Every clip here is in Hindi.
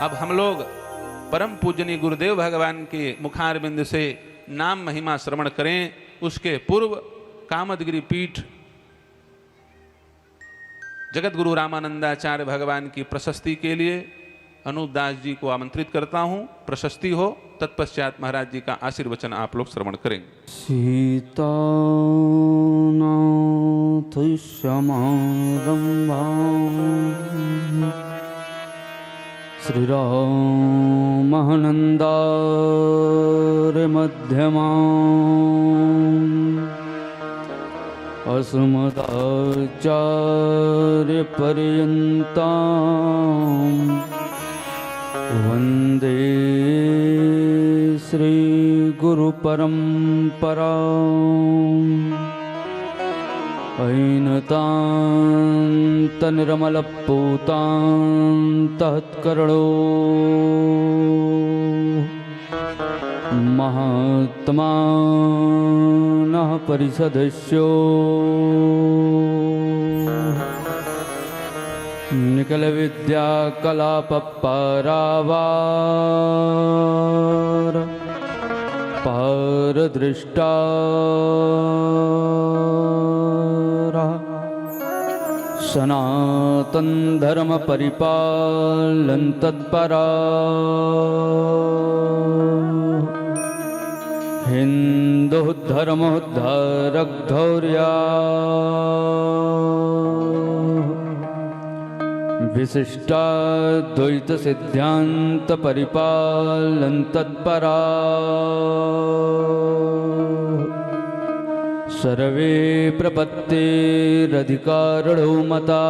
अब हम लोग परम पूजनीय गुरुदेव भगवान के मुखारविंद से नाम महिमा श्रवण करें। उसके पूर्व कामदगिरि पीठ जगत गुरु रामानंदाचार्य भगवान की प्रशस्ति के लिए अनूप दास जी को आमंत्रित करता हूं। प्रशस्ति हो, तत्पश्चात महाराज जी का आशीर्वचन आप लोग श्रवण करेंगे। सीतानाथ समारंभां श्रीरामानन्दार्य मध्यमाम् अस्मदाचार्य पर्यन्ताम् वन्दे श्री गुरु परम्पराम् ऐनतान्त निर्मलपूतान्तःकरणो महात्मानः परिषदस्यो निखिलविद्याकलापपरावार पारदृष्टा सनातन धर्म परिपालन तत्परा हिंदु धर्मोद्धारक धौर्या विशिष्टाद्वैत सिद्धांत परिपालन तत्परा सर्वे प्रपत्तिरधिकारिणो मता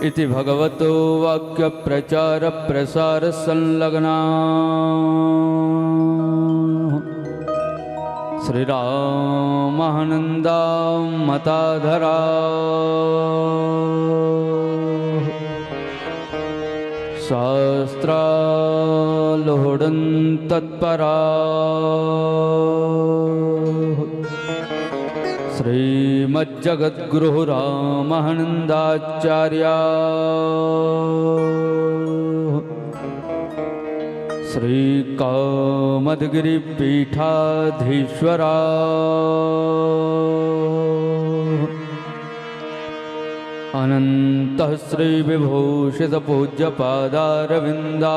इति भगवतो वाक्य प्रचार प्रसार संलग्ना श्रीरामानन्दा मताधरा शास्त्रालोढं तत्परा श्रीमज्जगद्गुरुः रामानन्दाचार्या श्रीकामदगिरिपीठाधीश्वरा अनन्तः श्रीविभूषितपूज्यपादारविन्दा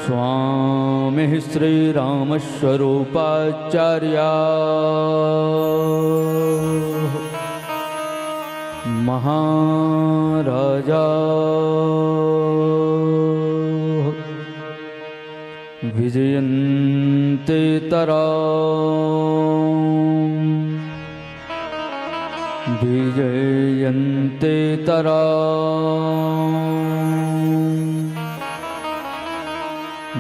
स्वामिः श्रीरामस्वरूपाचार्या महाराजा विजयन्ते तराम् विजयन्ते तराम्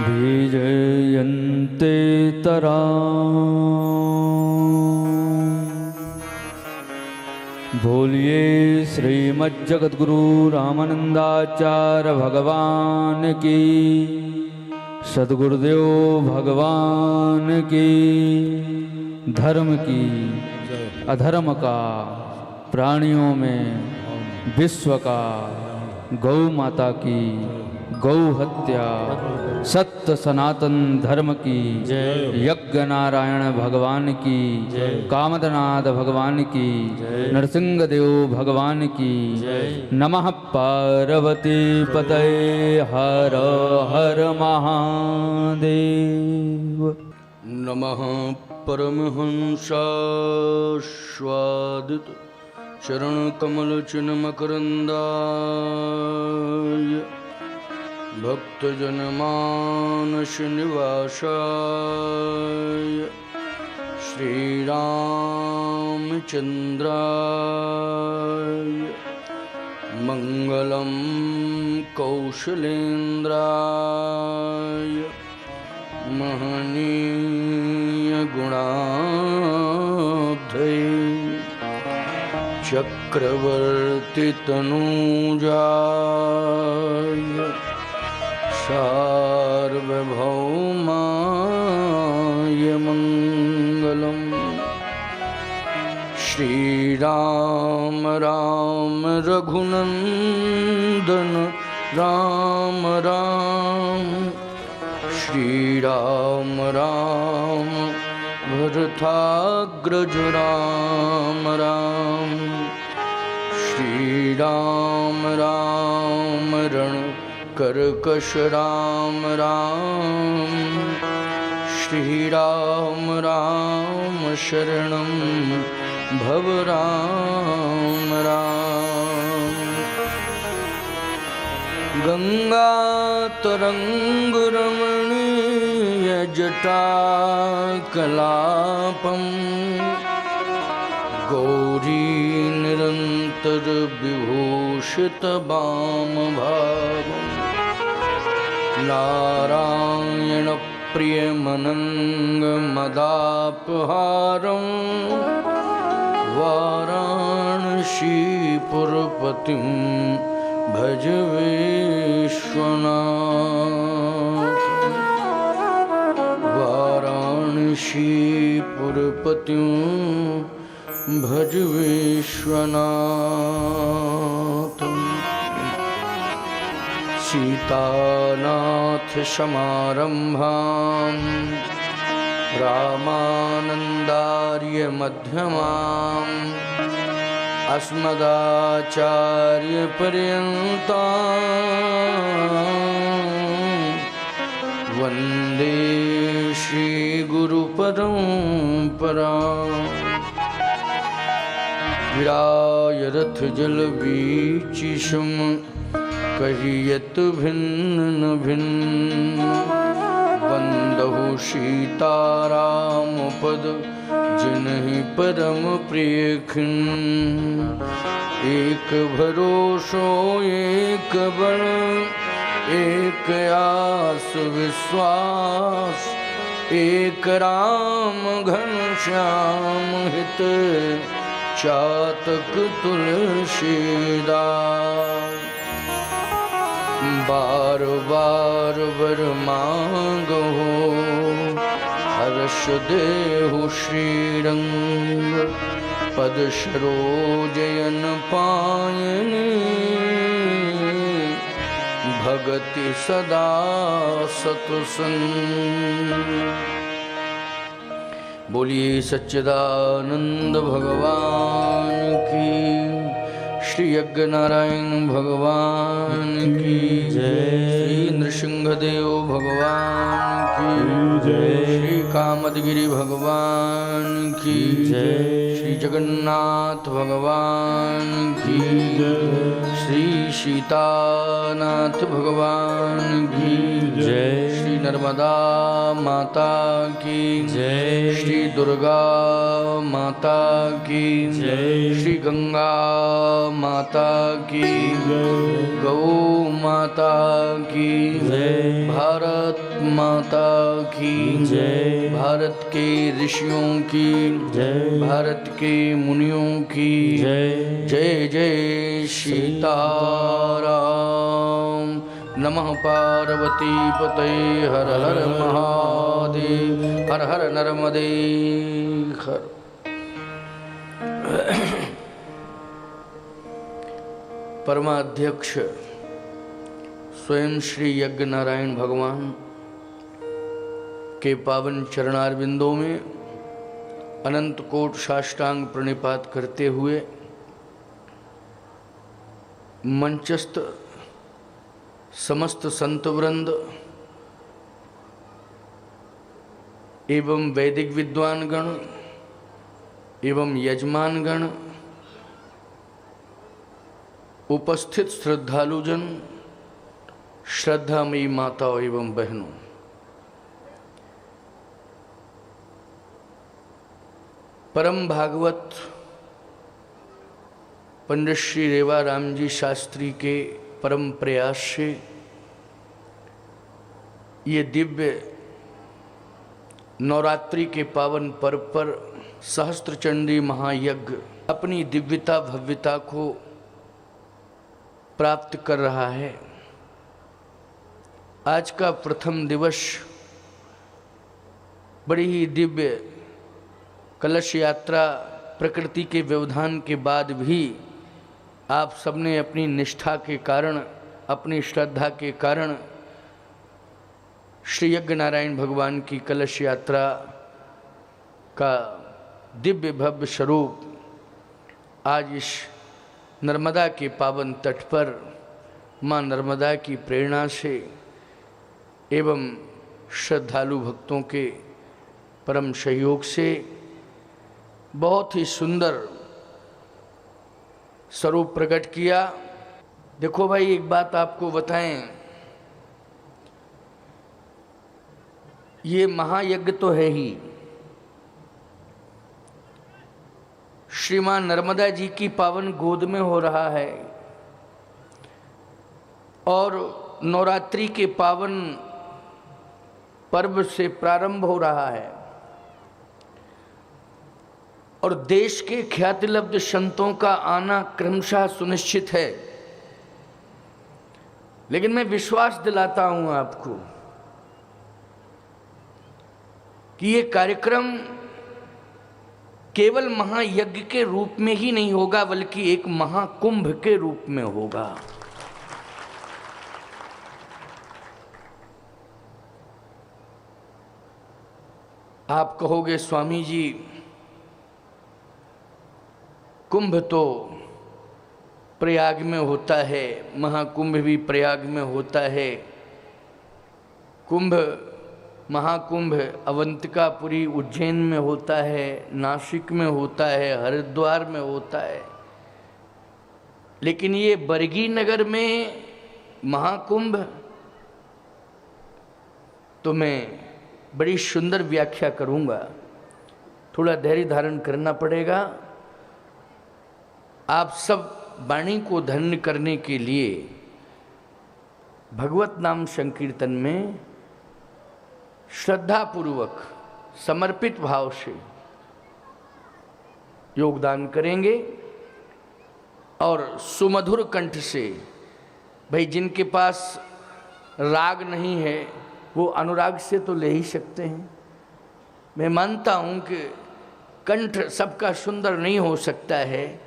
विजयन्ते तराम्। बोलिए श्रीमज्जगद्गुरु रामानंदाचार्य भगवान की, सद्गुरुदेव भगवान की। धर्म की, अधर्म का, प्राणियों में विश्व का, गौ माता की, गौ हत्या, सत्य सनातन धर्म की, यज्ञ नारायण भगवान की, कामदनाथ भगवान की, नरसिंह देव भगवान की। नमः पार्वती पतये हर हर महादेव। नमः परमहंसास्वादित चरण कमल चिन्ह मकरंदाय भक्तजनमानस निवासाय श्रीरामचंद्राय मंगलम कौशलेन्द्राय महनीय गुणाब्धये चक्रवर्ती तनूजाय सार्वभौमाय मंगलम्। श्री राम राम रघुनंदन राम राम, श्री राम राम भरताग्रज राम राम, श्री राम राम रण कर्कश राम राम, श्री राम राम शरणं भव राम राम। गंगा तरंग रमणीय जटा कलापम, गौरी निरंतर विभूषित वाम भागम, नारायण प्रियमनंग मदापहारं, वाराणसीपुरपतिं भज विश्वनाथ, वाराणसीपुरपतिं भज विश्वनाथ। सीतानाथ समारंभां रामानंदार्य मध्यमां, अस्मदाचार्य पर्यन्तां वन्दे श्री गुरु परंपरां। विराय रथ जल बीचिशम, कहियत भिन्न न भिन्न, बंदहु सीताराम पद जिन्हि परम प्रिय खिन्न। एक भरोसो एक बल, एक आस विश्वास, एक राम घनश्याम हित, चातक तुलसीदास। बार बार वर मांगो, हर्ष देहु श्रीरंग, पद सरोजयन पायनी, भगति सदा सतसंग। बोलिए सच्चिदानंद भगवान की, श्री यज्ञ नारायण भगवान की जय, श्री नृसिंहदेव भगवान की जय, श्री कामदगिरि भगवान की जय, श्री जगन्नाथ भगवान की जय, श्री सीतानाथ भगवान की जय, श्री नर्मदा माता की जय, श्री दुर्गा माता की जय, श्री गंगा माता की जय, गौ माता की जय, भारत माता की जय, भारत के ऋषियों की जय, भारत के मुनियों की जय, जय जय सीताराम। नमः पार्वती पतये हर हर महादेव, हर हर नर्मदे हर। परमाध्यक्ष स्वयं श्री यज्ञ नारायण भगवान के पावन चरणारविंदों में अनंत कोट साष्टांग प्रणिपात करते हुए मंचस्थ समस्त संत वृंद एवं वैदिक विद्वान गण एवं यजमान गण, उपस्थित श्रद्धालुजन, श्रद्धामयी माताओं एवं बहनों, परम भागवत पंडित श्री रेवा राम जी शास्त्री के परम प्रयास से ये दिव्य नवरात्रि के पावन पर्व पर सहस्त्र चंडी महायज्ञ अपनी दिव्यता भव्यता को प्राप्त कर रहा है। आज का प्रथम दिवस बड़ी ही दिव्य कलश यात्रा प्रकृति के व्यवधान के बाद भी आप सबने अपनी निष्ठा के कारण, अपनी श्रद्धा के कारण श्री यज्ञ नारायण भगवान की कलश यात्रा का दिव्य भव्य स्वरूप आज इस नर्मदा के पावन तट पर माँ नर्मदा की प्रेरणा से एवं श्रद्धालु भक्तों के परम सहयोग से बहुत ही सुंदर स्वरूप प्रकट किया। देखो भाई, एक बात आपको बताएं, ये महायज्ञ तो है ही, श्रीमान नर्मदा जी की पावन गोद में हो रहा है और नवरात्रि के पावन पर्व से प्रारंभ हो रहा है और देश के ख्यातिलब्ध संतों का आना क्रमशः सुनिश्चित है। लेकिन मैं विश्वास दिलाता हूं आपको कि ये कार्यक्रम केवल महायज्ञ के रूप में ही नहीं होगा, बल्कि एक महाकुंभ के रूप में होगा। आप कहोगे स्वामी जी, कुंभ तो प्रयाग में होता है, महाकुंभ भी प्रयाग में होता है। महाकुंभ अवंतिकापुरी उज्जैन में होता है, नासिक में होता है, हरिद्वार में होता है। लेकिन ये बरगी नगर में महाकुंभ, तो मैं बड़ी सुंदर व्याख्या करूंगा, थोड़ा धैर्य धारण करना पड़ेगा। आप सब वाणी को धन्य करने के लिए भगवत नाम संकीर्तन में श्रद्धापूर्वक समर्पित भाव से योगदान करेंगे और सुमधुर कंठ से, भाई जिनके पास राग नहीं है वो अनुराग से तो ले ही सकते हैं। मैं मानता हूँ कि कंठ सबका सुंदर नहीं हो सकता है,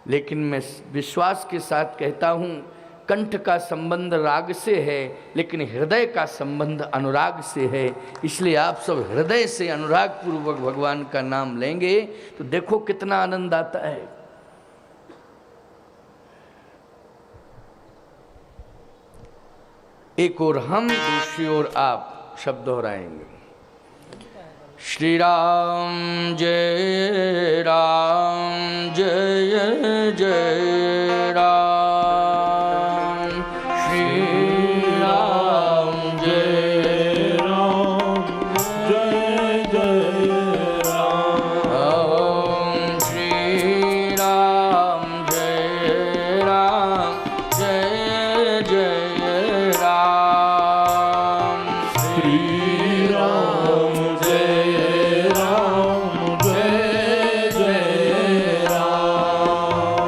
लेकिन मैं विश्वास के साथ कहता हूँ कंठ का संबंध राग से है, लेकिन हृदय का संबंध अनुराग से है। इसलिए आप सब हृदय से अनुराग पूर्वक भगवान का नाम लेंगे तो देखो कितना आनंद आता है। एक और हम, दूसरी ओर आप शब्द दोहराएंगे। श्री राम जय राम, जय जय राम, श्री राम जय राम, जय जय राम, श्री राम जय राम, जय जय राम, श्री राम जय राम, जय जय राम,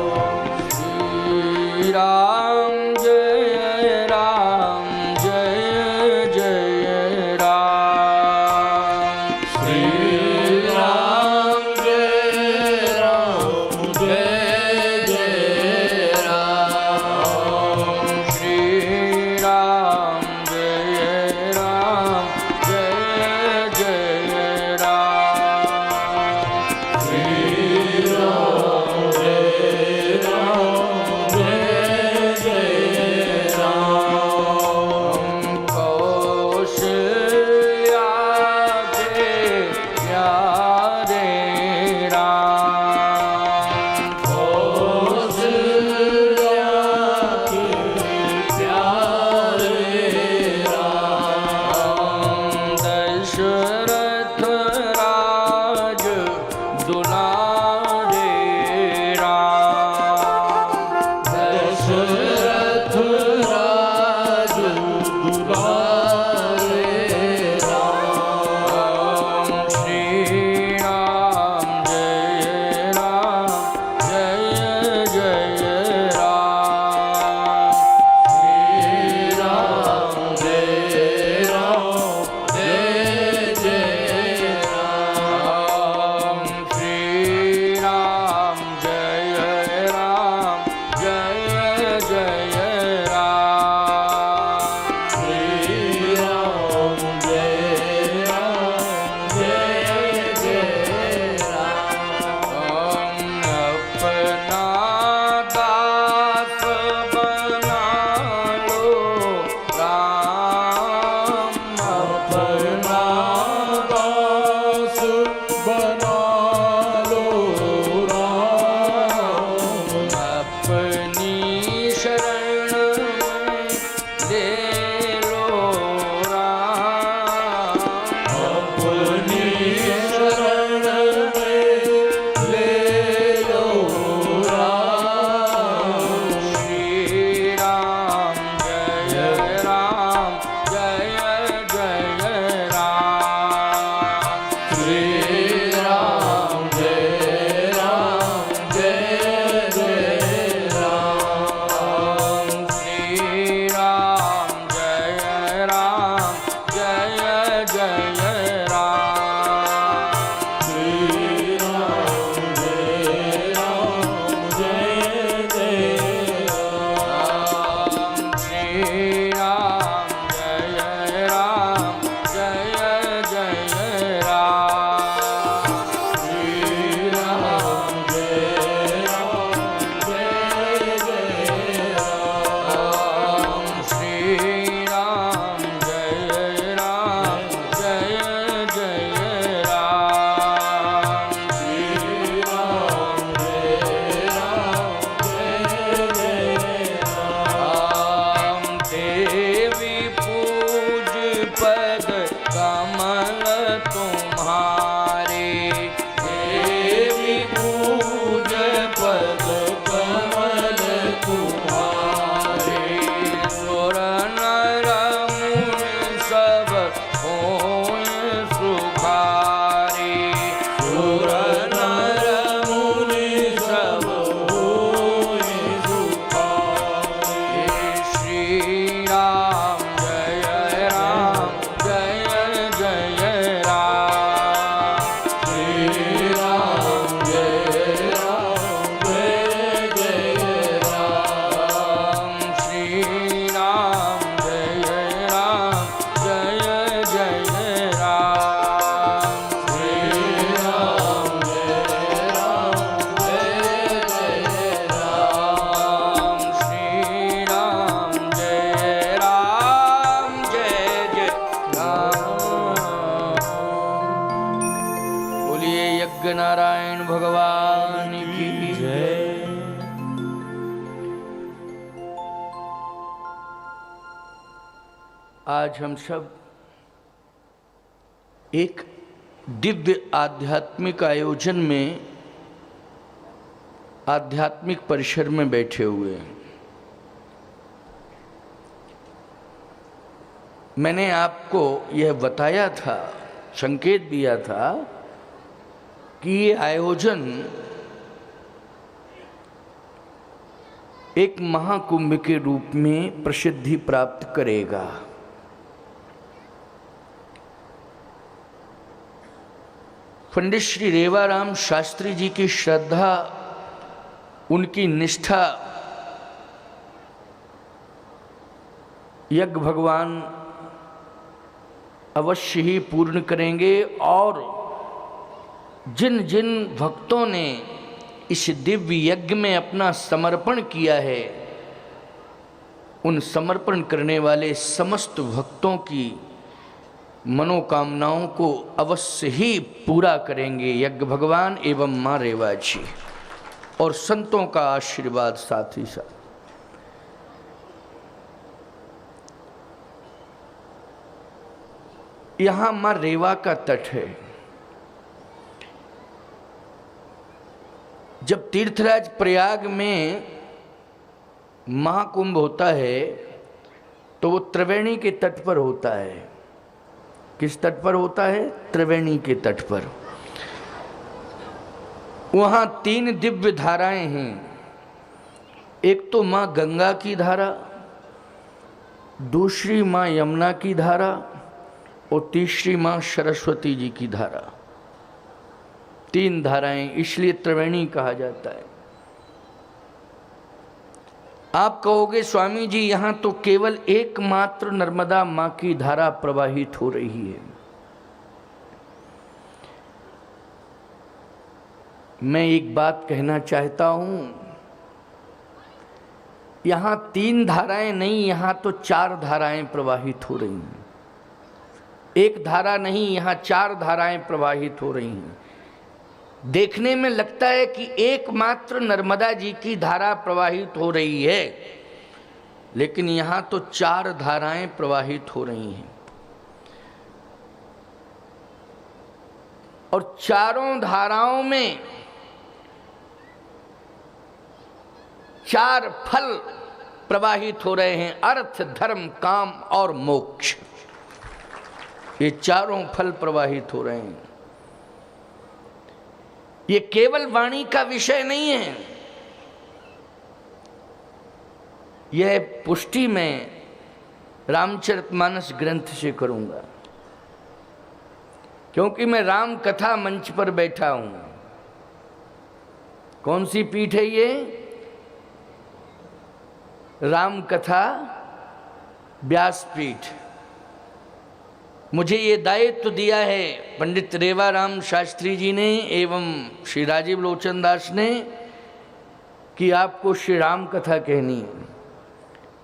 आज हम सब एक दिव्य आध्यात्मिक आयोजन में आध्यात्मिक परिसर में बैठे हुए हैं। मैंने आपको यह बताया था, संकेत दिया था कि ये आयोजन एक महाकुंभ के रूप में प्रसिद्धि प्राप्त करेगा। पंडित श्री रेवाराम शास्त्री जी की श्रद्धा, उनकी निष्ठा यज्ञ भगवान अवश्य ही पूर्ण करेंगे और जिन जिन भक्तों ने इस दिव्य यज्ञ में अपना समर्पण किया है, उन समर्पण करने वाले समस्त भक्तों की मनोकामनाओं को अवश्य ही पूरा करेंगे यज्ञ भगवान एवं माँ रेवा जी, और संतों का आशीर्वाद साथ ही साथ। यहाँ माँ रेवा का तट है। जब तीर्थराज प्रयाग में महाकुंभ होता है तो वो त्रिवेणी के तट पर होता है। किस तट पर होता है? त्रिवेणी के तट पर। वहाँ 3 दिव्य धाराएं हैं। एक तो माँ गंगा की धारा, दूसरी माँ यमुना की धारा और तीसरी माँ सरस्वती जी की धारा। 3 धाराएं, इसलिए त्रिवेणी कहा जाता है। आप कहोगे स्वामी जी यहाँ तो केवल एकमात्र नर्मदा माँ की धारा प्रवाहित हो रही है। मैं एक बात कहना चाहता हूँ, यहाँ 3 धाराएं नहीं, यहाँ तो 4 धाराएं प्रवाहित हो रही हैं। एक धारा नहीं, यहाँ 4 धाराएं प्रवाहित हो रही हैं। देखने में लगता है कि एकमात्र नर्मदा जी की धारा प्रवाहित हो रही है, लेकिन यहाँ तो 4 धाराएं प्रवाहित हो रही हैं। और चारों धाराओं में 4 फल प्रवाहित हो रहे हैं, अर्थ, धर्म, काम और मोक्ष। ये चारों फल प्रवाहित हो रहे हैं। ये केवल वाणी का विषय नहीं है, यह पुष्टि मैं रामचरितमानस ग्रंथ से करूंगा, क्योंकि मैं राम कथा मंच पर बैठा हूं। कौन सी पीठ है ये? राम कथा व्यासपीठ। मुझे ये दायित्व दिया है पंडित रेवाराम शास्त्री जी ने एवं श्री राजीव लोचन दास ने कि आपको श्री राम कथा कहनी है,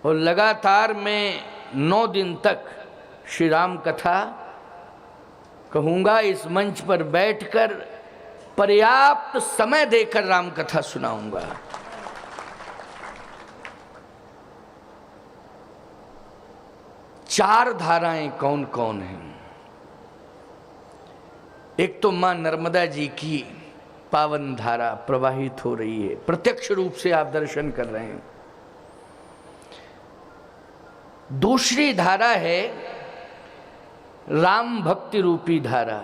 और लगातार मैं 9 दिन तक श्री राम कथा कहूँगा। इस मंच पर बैठकर पर्याप्त समय देकर राम कथा सुनाऊंगा। चार धाराएं कौन कौन हैं? एक तो मां नर्मदा जी की पावन धारा प्रवाहित हो रही है, प्रत्यक्ष रूप से आप दर्शन कर रहे हैं। दूसरी धारा है राम भक्ति रूपी धारा,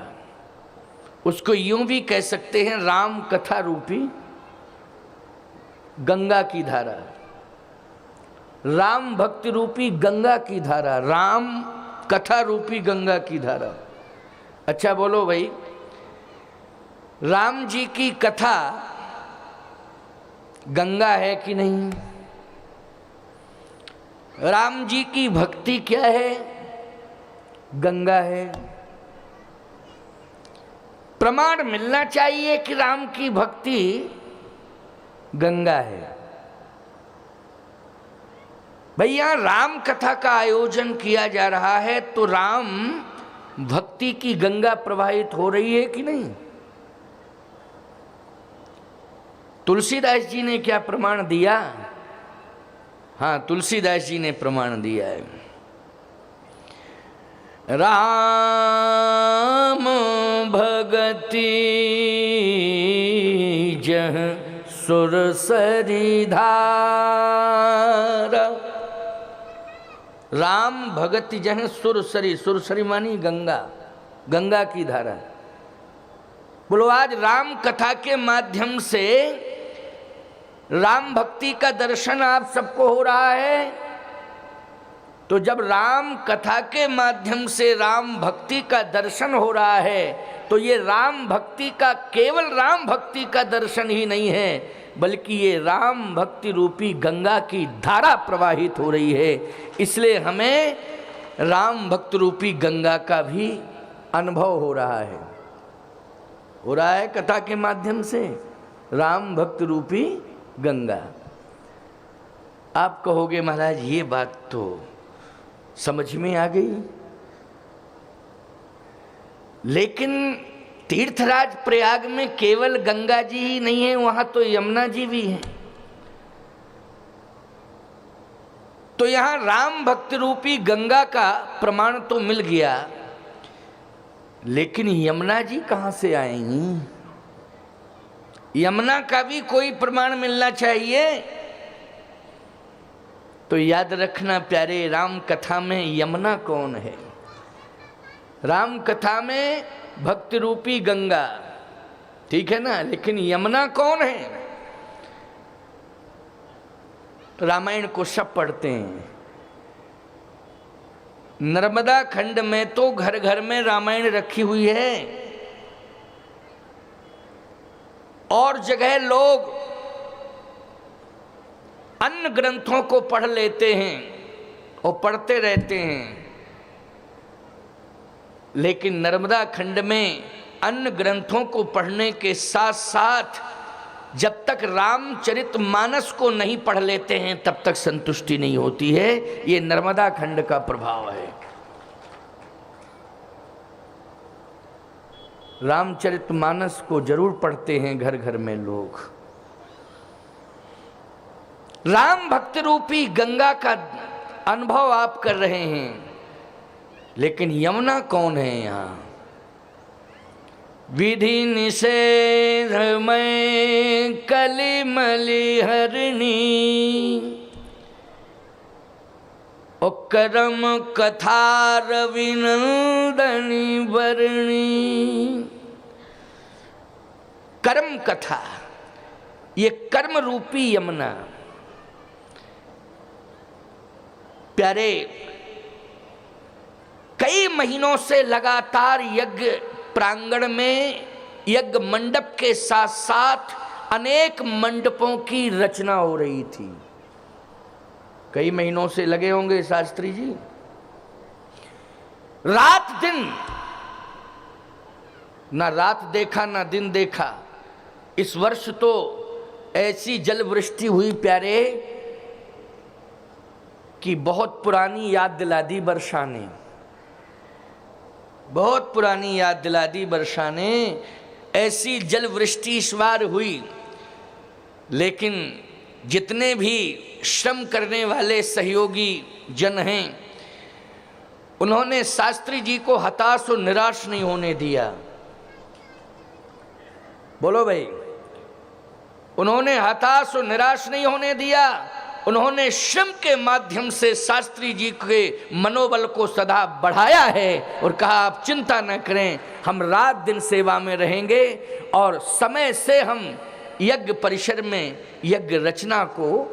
उसको यूं भी कह सकते हैं राम कथा रूपी गंगा की धारा। राम भक्ति रूपी गंगा की धारा, राम कथा रूपी गंगा की धारा। अच्छा बोलो भाई, राम जी की कथा गंगा है कि नहीं? राम जी की भक्ति क्या है? गंगा है। प्रमाण मिलना चाहिए कि राम की भक्ति गंगा है। भैया राम कथा का आयोजन किया जा रहा है तो राम भक्ति की गंगा प्रवाहित हो रही है कि नहीं? तुलसीदास जी ने क्या प्रमाण दिया? हाँ, तुलसीदास जी ने प्रमाण दिया है। राम भगति जह सुरसरी धारा। राम भगति जह सुरसरी, सुरसरी मानी गंगा, गंगा की धारा। बोलो आज राम कथा के माध्यम से राम भक्ति का दर्शन आप सबको हो रहा है। तो जब राम कथा के माध्यम से राम भक्ति का दर्शन हो रहा है तो ये राम भक्ति का केवल राम भक्ति का दर्शन ही नहीं है, बल्कि ये राम भक्ति रूपी गंगा की धारा प्रवाहित हो रही है। इसलिए हमें राम भक्त रूपी गंगा का भी अनुभव हो रहा है कथा के माध्यम से, राम भक्त रूपी गंगा। आप कहोगे महाराज ये बात तो समझ में आ गई, लेकिन तीर्थराज प्रयाग में केवल गंगा जी ही नहीं है, वहां तो यमुना जी भी हैं। तो यहां राम भक्त रूपी गंगा का प्रमाण तो मिल गया, लेकिन यमुना जी कहां से आएंगी? यमुना का भी कोई प्रमाण मिलना चाहिए। तो याद रखना प्यारे, राम कथा में यमुना कौन है? राम कथा में भक्ति रूपी गंगा, ठीक है ना, लेकिन यमुना कौन है? रामायण को सब पढ़ते हैं। नर्मदा खंड में तो घर घर में रामायण रखी हुई है, और जगह लोग अन्य ग्रंथों को पढ़ लेते हैं और पढ़ते रहते हैं, लेकिन नर्मदा खंड में अन्य ग्रंथों को पढ़ने के साथ साथ जब तक रामचरितमानस को नहीं पढ़ लेते हैं तब तक संतुष्टि नहीं होती है। ये नर्मदा खंड का प्रभाव है। रामचरितमानस को जरूर पढ़ते हैं घर घर में लोग। राम भक्ति रूपी गंगा का अनुभव आप कर रहे हैं, लेकिन यमुना कौन है यहाँ? विधि निषेध में कलिमली हरणी, ओ करम कथा रविनंदनी वर्णी। कर्म कथा, ये कर्म रूपी यमुना। प्यारे, कई महीनों से लगातार यज्ञ प्रांगण में, यज्ञ मंडप के साथ साथ अनेक मंडपों की रचना हो रही थी। कई महीनों से लगे होंगे शास्त्री जी, रात दिन, ना रात देखा ना दिन देखा। इस वर्ष तो ऐसी जल वृष्टि हुई प्यारे कि बहुत पुरानी याद दिला दी वर्षा ने, बहुत पुरानी याद दिला दी वर्षा ने। ऐसी जल वृष्टि इस बार हुई, लेकिन जितने भी श्रम करने वाले सहयोगी जन हैं, उन्होंने शास्त्री जी को हताश और निराश नहीं होने दिया। बोलो भाई, उन्होंने हताश और निराश नहीं होने दिया। उन्होंने श्रम के माध्यम से शास्त्री जी के मनोबल को सदा बढ़ाया है और कहा आप चिंता न करें, हम रात दिन सेवा में रहेंगे और समय से हम यज्ञ परिसर में यज्ञ रचना को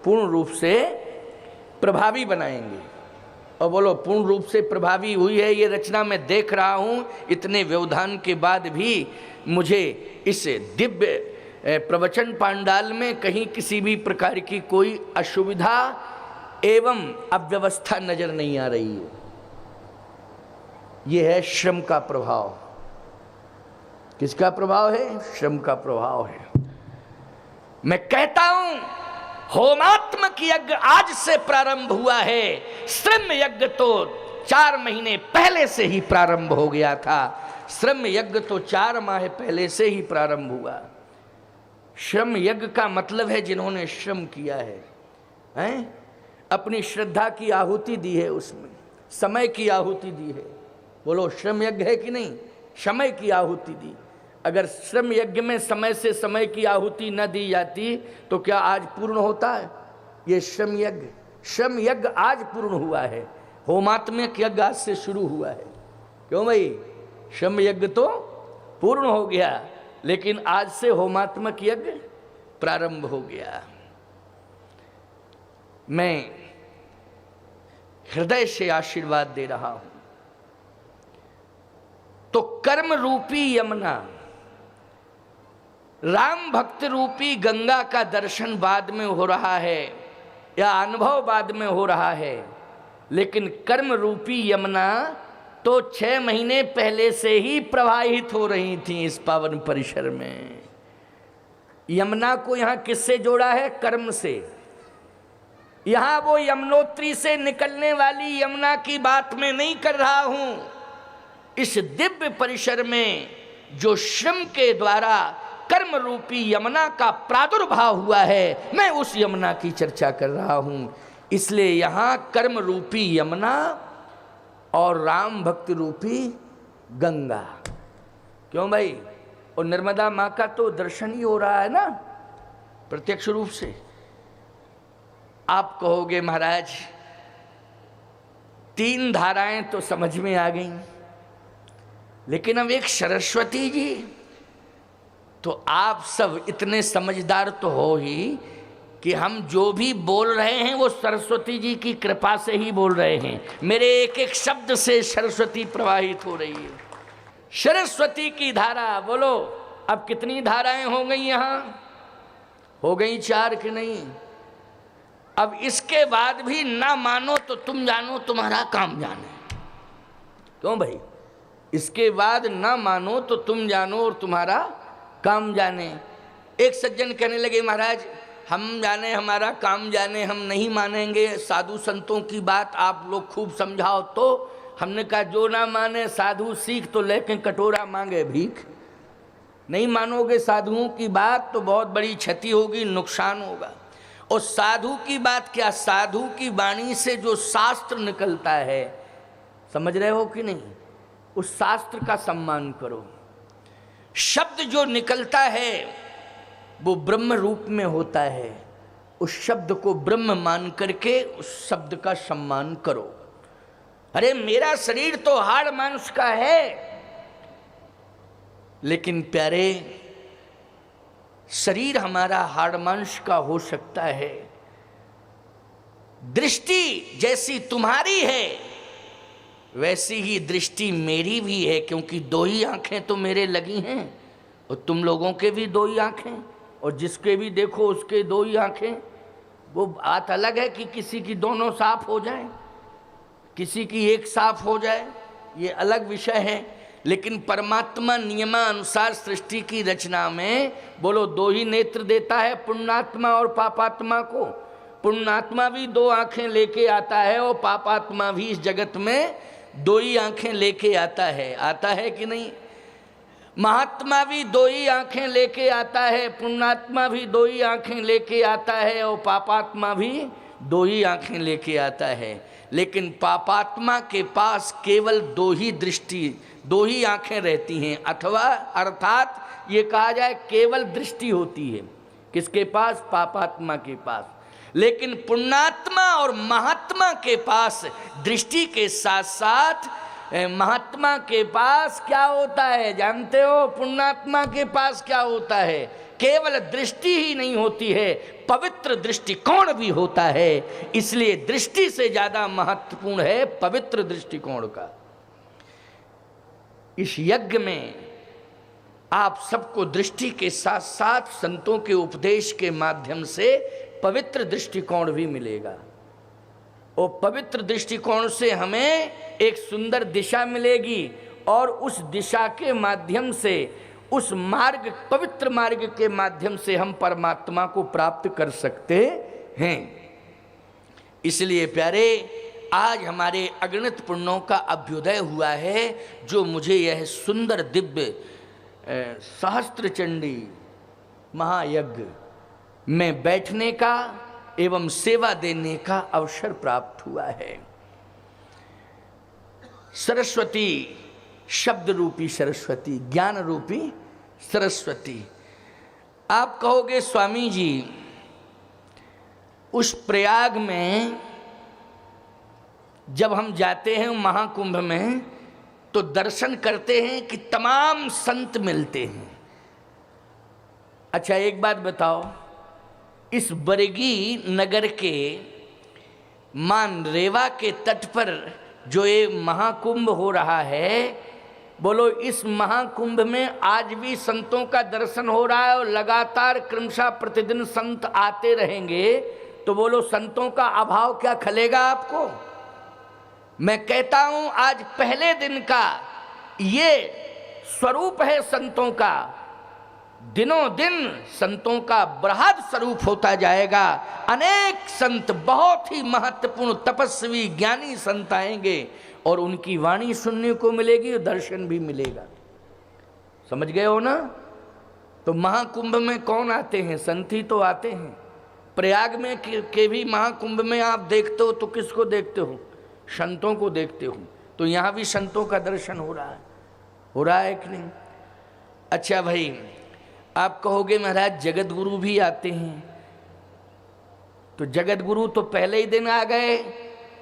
पूर्ण रूप से प्रभावी बनाएंगे। और बोलो, पूर्ण रूप से प्रभावी हुई है ये रचना, मैं देख रहा हूँ। इतने व्यवधान के बाद भी मुझे इस दिव्य प्रवचन पांडाल में कहीं किसी भी प्रकार की कोई असुविधा एवं अव्यवस्था नजर नहीं आ रही है। यह है श्रम का प्रभाव। किसका प्रभाव है? श्रम का प्रभाव है। मैं कहता हूं, होमात्मक यज्ञ आज से प्रारंभ हुआ है। श्रम यज्ञ तो 4 महीने पहले से ही प्रारंभ हो गया था। श्रम यज्ञ तो 4 माह पहले से ही प्रारंभ हुआ। श्रम यज्ञ का मतलब है जिन्होंने श्रम किया है, हैं? अपनी श्रद्धा की आहुति दी है, उसमें समय की आहुति दी है। बोलो श्रम यज्ञ है कि नहीं? समय की आहुति दी। अगर श्रम यज्ञ में समय से समय की आहुति न दी जाती तो क्या आज पूर्ण होता है? ये श्रम यज्ञ आज पूर्ण हुआ है। होमात्मक यज्ञ आज से शुरू हुआ है। क्यों भाई? श्रम यज्ञ तो पूर्ण हो गया, लेकिन आज से होमात्मक यज्ञ प्रारंभ हो गया। मैं हृदय से आशीर्वाद दे रहा हूं। तो कर्म रूपी यमुना, राम भक्त रूपी गंगा का दर्शन बाद में हो रहा है या अनुभव बाद में हो रहा है, लेकिन कर्म रूपी यमुना तो 6 महीने पहले से ही प्रवाहित हो रही थी इस पावन परिसर में। यमुना को यहां किससे जोड़ा है? कर्म से। यहां वो यमुनोत्री से निकलने वाली यमुना की बात मैं नहीं कर रहा हूं। इस दिव्य परिसर में जो श्रम के द्वारा कर्म रूपी यमुना का प्रादुर्भाव हुआ है, मैं उस यमुना की चर्चा कर रहा हूं। इसलिए यहां कर्म रूपी यमुना और राम भक्त रूपी गंगा। क्यों भाई? और नर्मदा माँ का तो दर्शन ही हो रहा है ना प्रत्यक्ष रूप से। आप कहोगे महाराज 3 धाराएं तो समझ में आ गई, लेकिन अब एक सरस्वती जी, तो आप सब इतने समझदार तो हो ही कि हम जो भी बोल रहे हैं वो सरस्वती जी की कृपा से ही बोल रहे हैं। मेरे एक एक शब्द से सरस्वती प्रवाहित हो रही है। सरस्वती की धारा, बोलो अब कितनी धाराएं हो गई यहां? हो गई 4 कि नहीं? अब इसके बाद भी ना मानो तो तुम जानो तुम्हारा काम जाने। क्यों भाई? इसके बाद ना मानो तो तुम जानो और तुम्हारा काम जाने। एक सज्जन कहने लगे महाराज हम जाने हमारा काम जाने, हम नहीं मानेंगे साधु संतों की बात, आप लोग खूब समझाओ। तो हमने कहा जो ना माने साधु सीख तो लेकिन कटोरा मांगे भीख। नहीं मानोगे साधुओं की बात तो बहुत बड़ी क्षति होगी, नुकसान होगा। और साधु की बात क्या, साधु की वाणी से जो शास्त्र निकलता है, समझ रहे हो कि नहीं? उस शास्त्र का सम्मान करो। शब्द जो निकलता है वो ब्रह्म रूप में होता है। उस शब्द को ब्रह्म मान करके उस शब्द का सम्मान करो। अरे मेरा शरीर तो हाड़ मांस का है, लेकिन प्यारे शरीर हमारा हाड़ मांस का हो सकता है। दृष्टि जैसी तुम्हारी है वैसी ही दृष्टि मेरी भी है, क्योंकि 2 ही आंखें तो मेरे लगी हैं और तुम लोगों के भी 2 ही आंखें, और जिसके भी देखो उसके 2 ही आंखें। वो बात अलग है कि किसी की दोनों साफ हो जाए, किसी की एक साफ हो जाए, ये अलग विषय है। लेकिन परमात्मा नियमानुसार सृष्टि की रचना में बोलो 2 ही नेत्र देता है पुण्यात्मा और पापात्मा को। पुण्यात्मा भी 2 आंखें लेके आता है और पापात्मा भी इस जगत में 2 ही आंखें लेके आता है कि नहीं? महात्मा भी 2 ही आंखें लेके आता है, पुण्यात्मा भी 2 ही आंखें लेके आता है और पापात्मा भी 2 ही आंखें लेके आता है। लेकिन पापात्मा के पास केवल 2 ही दृष्टि, 2 ही आंखें रहती हैं, अथवा अर्थात ये कहा जाए केवल दृष्टि होती है। किसके पास? पापात्मा के पास। लेकिन पुण्यात्मा और महात्मा के पास दृष्टि के साथ साथ महात्मा के पास क्या होता है जानते हो? पुण्यात्मा के पास क्या होता है? केवल दृष्टि ही नहीं होती है, पवित्र दृष्टिकोण भी होता है। इसलिए दृष्टि से ज्यादा महत्वपूर्ण है पवित्र दृष्टिकोण का। इस यज्ञ में आप सबको दृष्टि के साथ साथ संतों के उपदेश के माध्यम से पवित्र दृष्टिकोण भी मिलेगा। और पवित्र दृष्टिकोण से हमें एक सुंदर दिशा मिलेगी और उस दिशा के माध्यम से, उस मार्ग, पवित्र मार्ग के माध्यम से हम परमात्मा को प्राप्त कर सकते हैं। इसलिए प्यारे आज हमारे अगणित पुण्यों का अभ्युदय हुआ है, जो मुझे यह सुंदर दिव्य सहस्त्र चंडी महायज्ञ में बैठने का एवं सेवा देने का अवसर प्राप्त हुआ है। सरस्वती, शब्द रूपी सरस्वती, ज्ञान रूपी सरस्वती। आप कहोगे स्वामी जी, उस प्रयाग में जब हम जाते हैं महाकुंभ में तो दर्शन करते हैं कि तमाम संत मिलते हैं। अच्छा एक बात बताओ, इस बरगी नगर के मानरेवा के तट पर जो ये महाकुंभ हो रहा है, बोलो इस महाकुंभ में आज भी संतों का दर्शन हो रहा है और लगातार क्रमशः प्रतिदिन संत आते रहेंगे, तो बोलो संतों का अभाव क्या खलेगा आपको? मैं कहता हूं आज पहले दिन का ये स्वरूप है संतों का, दिनों दिन संतों का बृहद स्वरूप होता जाएगा। अनेक संत, बहुत ही महत्वपूर्ण तपस्वी ज्ञानी संत आएंगे और उनकी वाणी सुनने को मिलेगी और दर्शन भी मिलेगा। समझ गए हो ना? तो महाकुंभ में कौन आते हैं? संत ही तो आते हैं। प्रयाग में के भी महाकुंभ में आप देखते हो तो किसको देखते हो? संतों को देखते हो। तो यहाँ भी संतों का दर्शन हो रहा है कि नहीं? अच्छा भाई, आप कहोगे महाराज जगत गुरु भी आते हैं, तो जगत गुरु तो पहले ही दिन आ गए,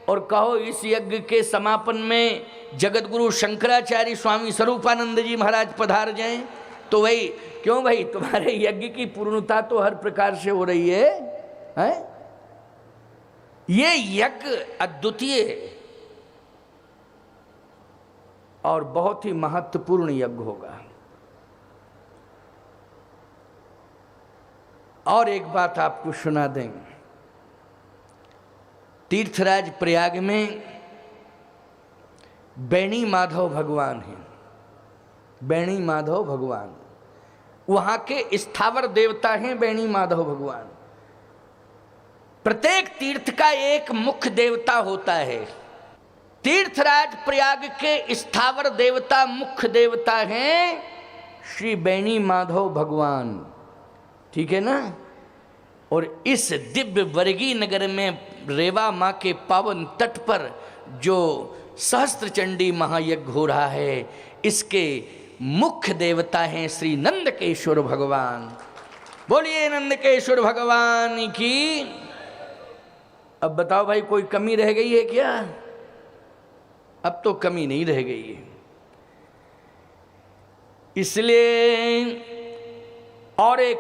और कहो इस यज्ञ के समापन में जगत गुरु शंकराचार्य स्वामी स्वरूपानंद जी महाराज पधार जाएं, तो भाई क्यों भाई, तुम्हारे यज्ञ की पूर्णता तो हर प्रकार से हो रही है, हैं? ये यज्ञ अद्वितीय और बहुत ही महत्वपूर्ण यज्ञ होगा। और एक बात आपको सुना दें, तीर्थराज प्रयाग में बैणी माधव भगवान हैं। बैणी माधव भगवान वहां के स्थावर देवता हैं। बैणी माधव भगवान, प्रत्येक तीर्थ का एक मुख्य देवता होता है। तीर्थराज प्रयाग के स्थावर देवता, मुख्य देवता हैं श्री बैणी माधव भगवान, ठीक है ना? और इस दिव्य वर्गी नगर में रेवा माँ के पावन तट पर जो सहस्त्र चंडी महायज्ञ हो रहा है, इसके मुख्य देवता हैं श्री नंदकेश्वर भगवान। बोलिए नंदकेश्वर भगवान की। अब बताओ भाई, कोई कमी रह गई है क्या? अब तो कमी नहीं रह गई है। इसलिए और एक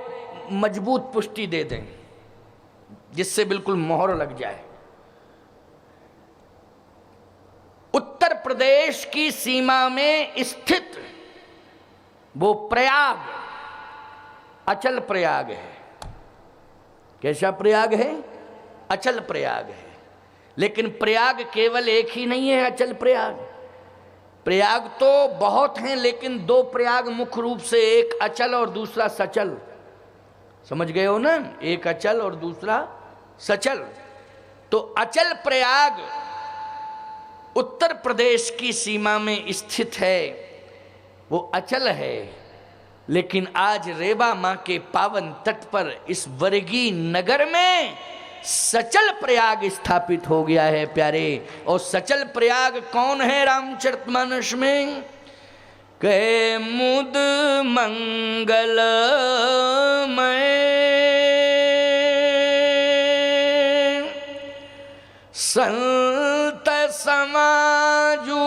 मजबूत पुष्टि दे दें जिससे बिल्कुल मोहर लग जाए। उत्तर प्रदेश की सीमा में स्थित वो प्रयाग अचल प्रयाग है। कैसा प्रयाग है? अचल प्रयाग है। लेकिन प्रयाग केवल एक ही नहीं है, अचल प्रयाग। प्रयाग तो बहुत हैं, लेकिन दो प्रयाग मुख्य रूप से, एक अचल और दूसरा सचल। समझ गए हो ना? एक अचल और दूसरा सचल। तो अचल प्रयाग उत्तर प्रदेश की सीमा में स्थित है, वो अचल है। लेकिन आज रेवा माँ के पावन तट पर इस वर्गी नगर में सचल प्रयाग स्थापित हो गया है प्यारे। और सचल प्रयाग कौन है रामचरितमानस में? कहे मुद मंगल में संत समाजू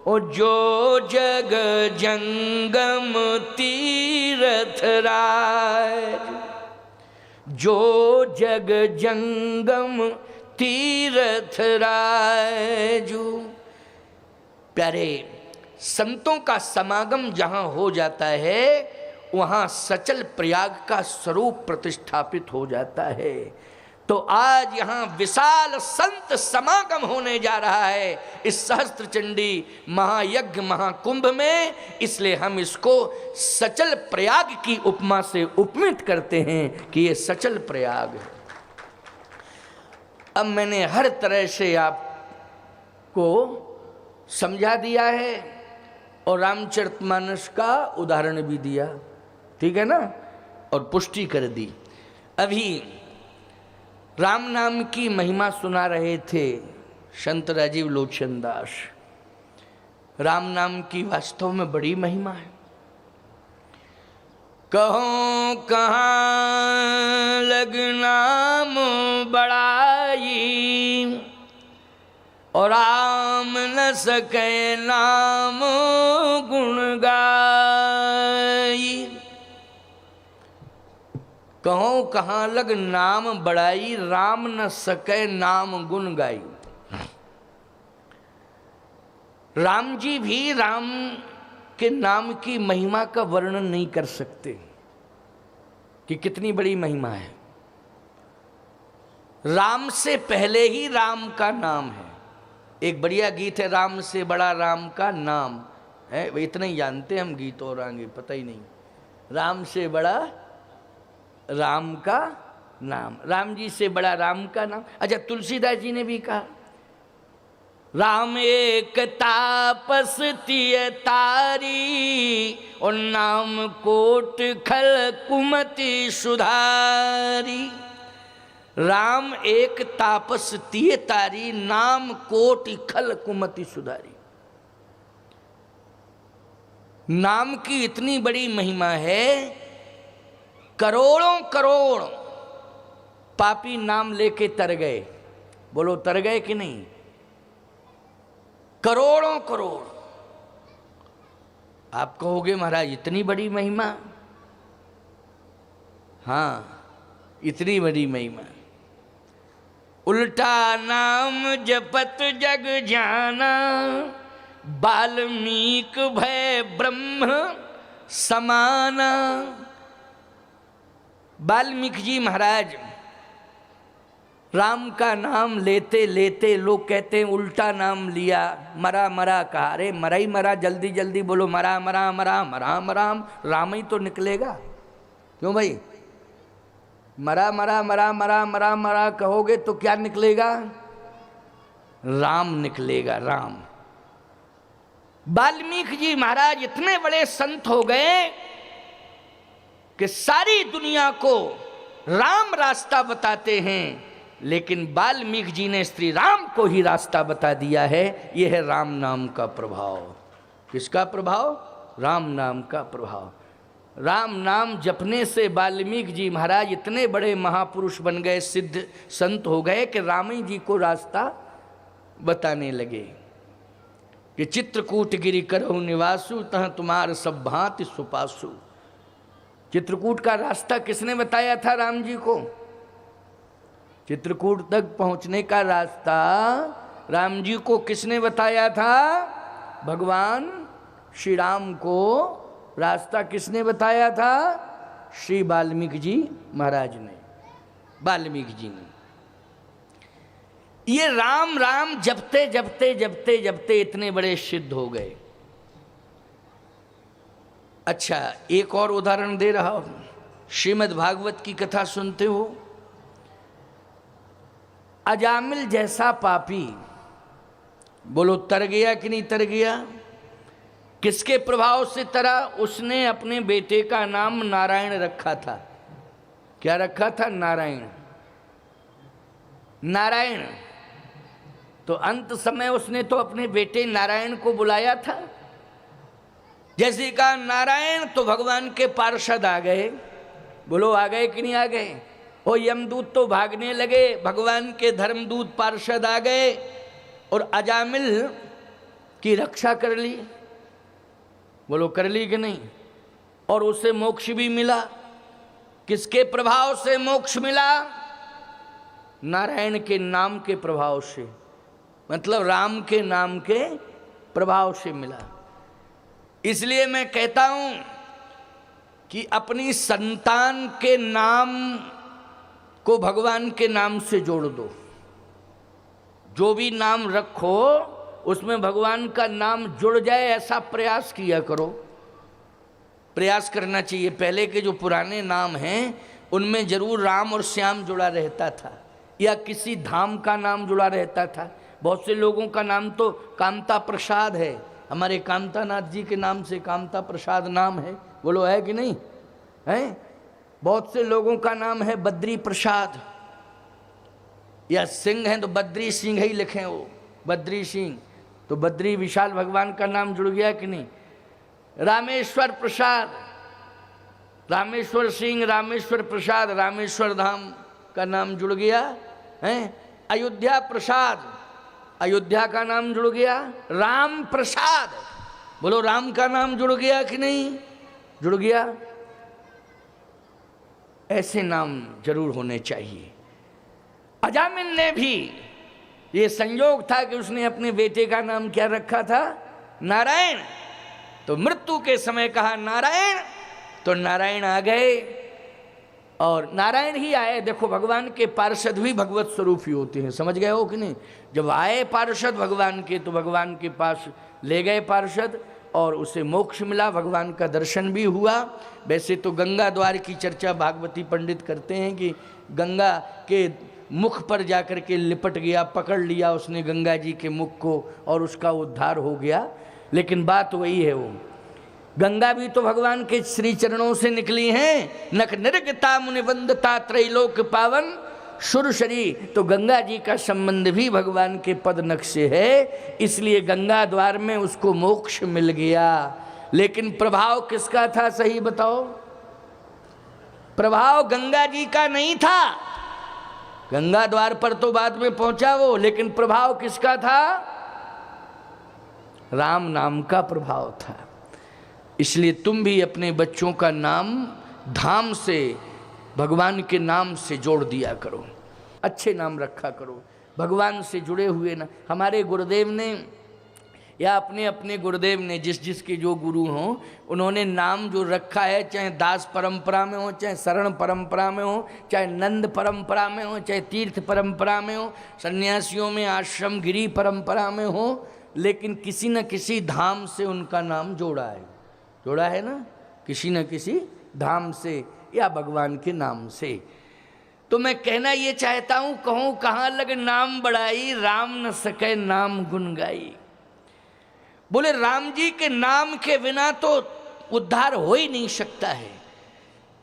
और जो जग जंगम तीरथ राज, जो जग जंगम तीरथ राजू। प्यारे, संतों का समागम जहां हो जाता है वहां सचल प्रयाग का स्वरूप प्रतिष्ठापित हो जाता है। तो आज यहाँ विशाल संत समागम होने जा रहा है इस सहस्त्र चंडी महायज्ञ महाकुंभ में। इसलिए हम इसको सचल प्रयाग की उपमा से उपमित करते हैं कि ये सचल प्रयाग है। अब मैंने हर तरह से आपको समझा दिया है और रामचरितमानस का उदाहरण भी दिया, ठीक है ना, और पुष्टि कर दी। अभी राम नाम की महिमा सुना रहे थे संत राजीव लोचन दास। राम नाम की वास्तव में बड़ी महिमा है। कहो कहाँ लग नाम बड़ाई, और राम न सके नाम गुण गाई। कहो कहाँ लग नाम बड़ाई, राम न सके नाम गुण गाई। राम जी भी राम के नाम की महिमा का वर्णन नहीं कर सकते कि कितनी बड़ी महिमा है। राम से पहले ही राम का नाम है। एक बढ़िया गीत है, राम से बड़ा राम का नाम है। वे इतना ही जानते हैं हम गीत, और आगे पता ही नहीं। राम से बड़ा राम का नाम, राम जी से बड़ा राम का नाम। अच्छा, तुलसीदास जी ने भी कहा, राम एक तापस तिय तारी, और नाम कोट खल कुमति सुधारी। राम एक तापस तिय तारी, नाम कोट खल कुमति सुधारी। नाम की इतनी बड़ी महिमा है, करोड़ों करोड़ पापी नाम लेके तर गए। बोलो तर गए कि नहीं? करोड़ों करोड़। आप कहोगे महाराज इतनी बड़ी महिमा? हाँ, इतनी बड़ी महिमा। उल्टा नाम जपत जग जाना, वाल्मीक भय ब्रह्म समाना। वाल्मीकि जी महाराज राम का नाम लेते लेते लोग कहते हैं उल्टा नाम लिया, मरा मरा कहा। अरे मरा ही मरा, जल्दी जल्दी बोलो, मरा मरा मरा मरा मरा, राम ही तो निकलेगा। क्यों भाई? मरा मरा मरा मरा मरा मरा कहोगे तो क्या निकलेगा? राम निकलेगा, राम। वाल्मीकि जी महाराज इतने बड़े संत हो गए कि सारी दुनिया को राम रास्ता बताते हैं, लेकिन वाल्मीकि जी ने श्री राम को ही रास्ता बता दिया है। यह है राम नाम का प्रभाव। किसका प्रभाव? राम नाम का प्रभाव। राम नाम जपने से वाल्मीकि जी महाराज इतने बड़े महापुरुष बन गए, सिद्ध संत हो गए कि राम जी को रास्ता बताने लगे कि चित्रकूट गिरि करहु निवासु, तह तुम्हार सब भांति सुपासु। चित्रकूट का रास्ता किसने बताया था राम जी को? चित्रकूट तक पहुंचने का रास्ता राम जी को किसने बताया था? भगवान श्री राम को रास्ता किसने बताया था? श्री वाल्मीकि जी महाराज ने, वाल्मीकि जी ने। ये राम राम जपते जपते जपते जपते इतने बड़े सिद्ध हो गए। अच्छा, एक और उदाहरण दे रहा हूं। श्रीमद् भागवत की कथा सुनते हो? अजामिल जैसा पापी, बोलो तर गया कि नहीं तर गया? किसके प्रभाव से तरा? उसने अपने बेटे का नाम नारायण रखा था। क्या रखा था? नारायण। नारायण। तो अंत समय उसने तो अपने बेटे नारायण को बुलाया था। जैसे कहा नारायण, तो भगवान के पार्षद आ गए। बोलो आ गए कि नहीं आ गए? और यमदूत तो भागने लगे, भगवान के धर्मदूत पार्षद आ गए और अजामिल की रक्षा कर ली। बोलो कर ली कि नहीं? और उसे मोक्ष भी मिला। किसके प्रभाव से मोक्ष मिला? नारायण के नाम के प्रभाव से, मतलब राम के नाम के प्रभाव से मिला। इसलिए मैं कहता हूं कि अपनी संतान के नाम को भगवान के नाम से जोड़ दो। जो भी नाम रखो उसमें भगवान का नाम जुड़ जाए, ऐसा प्रयास किया करो। प्रयास करना चाहिए। पहले के जो पुराने नाम हैं उनमें जरूर राम और श्याम जुड़ा रहता था, या किसी धाम का नाम जुड़ा रहता था। बहुत से लोगों का नाम तो कामता प्रसाद है। हमारे कामतानाथ जी के नाम से कामता प्रसाद नाम है। बोलो है कि नहीं है? बहुत से लोगों का नाम है बद्री प्रसाद, या सिंह हैं तो बद्री सिंह ही लिखें, वो बद्री सिंह, तो बद्री विशाल भगवान का नाम जुड़ गया कि नहीं। रामेश्वर प्रसाद, रामेश्वर सिंह, रामेश्वर प्रसाद, रामेश्वर धाम का नाम जुड़ गया है। अयोध्या प्रसाद, अयोध्या का नाम जुड़ गया। राम प्रसाद, बोलो राम का नाम जुड़ गया कि नहीं, जुड़ गया। ऐसे नाम जरूर होने चाहिए। अजामिल ने भी, ये संयोग था कि उसने अपने बेटे का नाम क्या रखा था, नारायण। तो मृत्यु के समय कहा नारायण, तो नारायण आ गए और नारायण ही आए। देखो भगवान के पार्षद भी भगवत स्वरूप ही होते हैं, समझ गए हो कि नहीं। जब आए पार्षद भगवान के तो भगवान के पास ले गए पार्षद और उसे मोक्ष मिला, भगवान का दर्शन भी हुआ। वैसे तो गंगा द्वार की चर्चा भागवती पंडित करते हैं कि गंगा के मुख पर जाकर के लिपट गया, पकड़ लिया उसने गंगा जी के मुख को और उसका उद्धार हो गया। लेकिन बात वही है, वो गंगा भी तो भगवान के श्री चरणों से निकली हैं। नख निर्गता मुनिवंदता त्रैलोक पावन सुरशरी, तो गंगा जी का संबंध भी भगवान के पद नख से है, इसलिए गंगा द्वार में उसको मोक्ष मिल गया। लेकिन प्रभाव किसका था, सही बताओ। प्रभाव गंगा जी का नहीं था, गंगा द्वार पर तो बाद में पहुंचा वो, लेकिन प्रभाव किसका था, राम नाम का प्रभाव था। इसलिए तुम भी अपने बच्चों का नाम धाम से, भगवान के नाम से जोड़ दिया करो, अच्छे नाम रखा करो, भगवान से जुड़े हुए ना। हमारे गुरुदेव ने या अपने अपने गुरुदेव ने, जिस जिसके जो गुरु हों, उन्होंने नाम जो रखा है, चाहे दास परंपरा में हो, चाहे शरण परंपरा में हो, चाहे नंद परंपरा में हो, चाहे तीर्थ परंपरा में हो, सन्यासियों में आश्रम गिरी परंपरा में हो, लेकिन किसी न किसी धाम से उनका नाम जोड़ा है, जोड़ा है ना, किसी न किसी धाम से या भगवान के नाम से। तो मैं कहना ये चाहता हूँ, कहूँ कहाँ लग नाम बढ़ाई, राम न सके नाम गुन गाई। बोले राम जी के नाम के बिना तो उद्धार हो ही नहीं सकता है।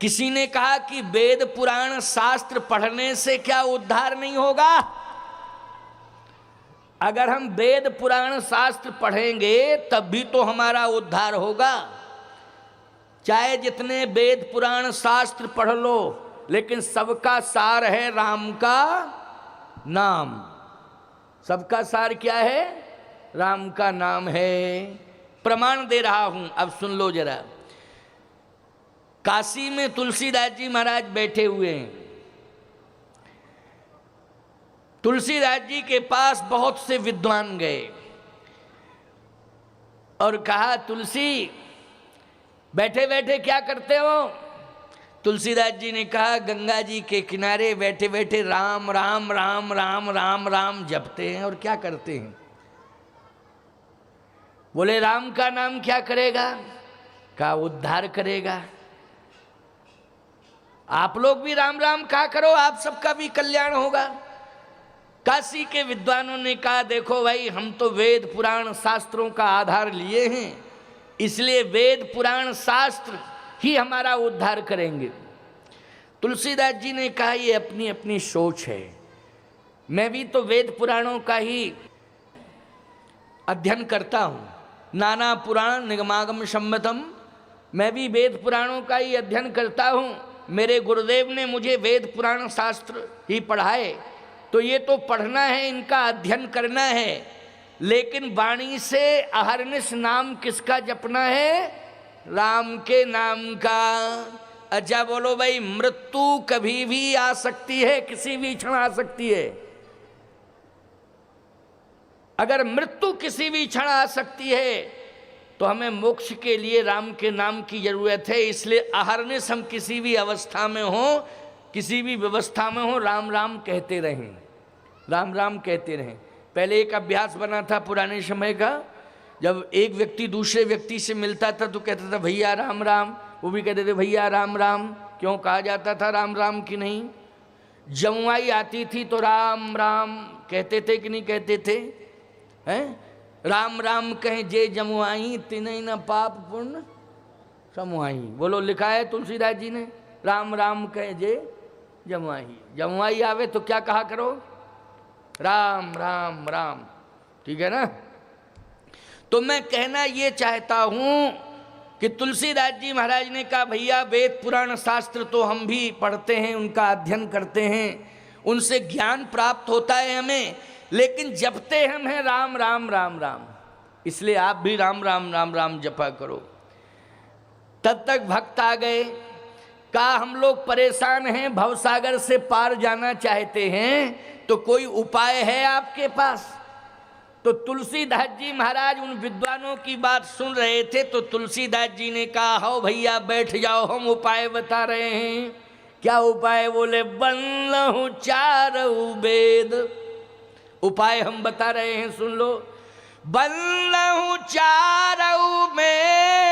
किसी ने कहा कि वेद पुराण शास्त्र पढ़ने से क्या उद्धार नहीं होगा। अगर हम वेद पुराण शास्त्र पढ़ेंगे तब भी तो हमारा उद्धार होगा। चाहे जितने वेद पुराण शास्त्र पढ़ लो, लेकिन सबका सार है राम का नाम। सबका सार क्या है, राम का नाम है। प्रमाण दे रहा हूं, अब सुन लो जरा। काशी में तुलसीदास जी महाराज बैठे हुए हैं। तुलसीदास जी के पास बहुत से विद्वान गए और कहा, तुलसी बैठे बैठे क्या करते हो। तुलसीदास जी ने कहा, गंगा जी के किनारे बैठे बैठे राम राम राम राम राम राम जपते हैं। और क्या करते हैं। बोले राम का नाम क्या करेगा, कहा उद्धार करेगा। आप लोग भी राम राम कहा करो, आप सबका भी कल्याण होगा। काशी के विद्वानों ने कहा, देखो भाई, हम तो वेद पुराण शास्त्रों का आधार लिए हैं, इसलिए वेद पुराण शास्त्र ही हमारा उद्धार करेंगे। तुलसीदास जी ने कहा, ये अपनी अपनी सोच है, मैं भी तो वेद पुराणों का ही अध्ययन करता हूँ। नाना पुराण निगमागम सम्मतम, मैं भी वेद पुराणों का ही अध्ययन करता हूँ। मेरे गुरुदेव ने मुझे वेद पुराण शास्त्र ही पढ़ाए, तो ये तो पढ़ना है, इनका अध्ययन करना है, लेकिन वाणी से अहरनिश नाम किसका जपना है, राम के नाम का। अच्छा बोलो भाई, मृत्यु कभी भी आ सकती है, किसी भी क्षण आ सकती है। अगर मृत्यु किसी भी क्षण आ सकती है तो हमें मोक्ष के लिए राम के नाम की जरूरत है। इसलिए अहरनिश हम किसी भी अवस्था में हो, किसी भी व्यवस्था में हो, राम राम कहते रहें, राम राम कहते रहें। पहले एक अभ्यास बना था पुराने समय का, जब एक व्यक्ति दूसरे व्यक्ति से मिलता था तो कहता था भैया राम राम, वो भी कहते थे भैया राम राम। क्यों कहा जाता था राम राम की नहीं। जमुआई आती थी तो राम राम कहते थे कि नहीं कहते थे, हैं? राम राम कहें जे जमुआई, तिनई न पाप पुण्य समुआई। बोलो, लिखा है तुलसीदास जी ने, राम राम कहें जे जमुआई। जमुआई आवे तो क्या कहा करो, राम राम राम। ठीक है ना। तो मैं कहना ये चाहता हूं कि तुलसीदास जी महाराज ने कहा भैया वेद पुराण शास्त्र तो हम भी पढ़ते हैं, उनका अध्ययन करते हैं, उनसे ज्ञान प्राप्त होता है हमें, लेकिन जपते हम हैं राम राम राम राम। इसलिए आप भी राम राम राम राम जपा करो। तब तक भक्त आ गए, कहा हम लोग परेशान हैं, भवसागर से पार जाना चाहते हैं, तो कोई उपाय है आपके पास? तो तुलसीदास जी महाराज उन विद्वानों की बात सुन रहे थे, तो तुलसीदास जी ने कहा हो भैया बैठ जाओ, हम उपाय बता रहे हैं। क्या उपाय? बोले बल्लहु चारऊ वेद। उपाय हम बता रहे हैं, सुन लो। बल्लहु चारऊ वेद,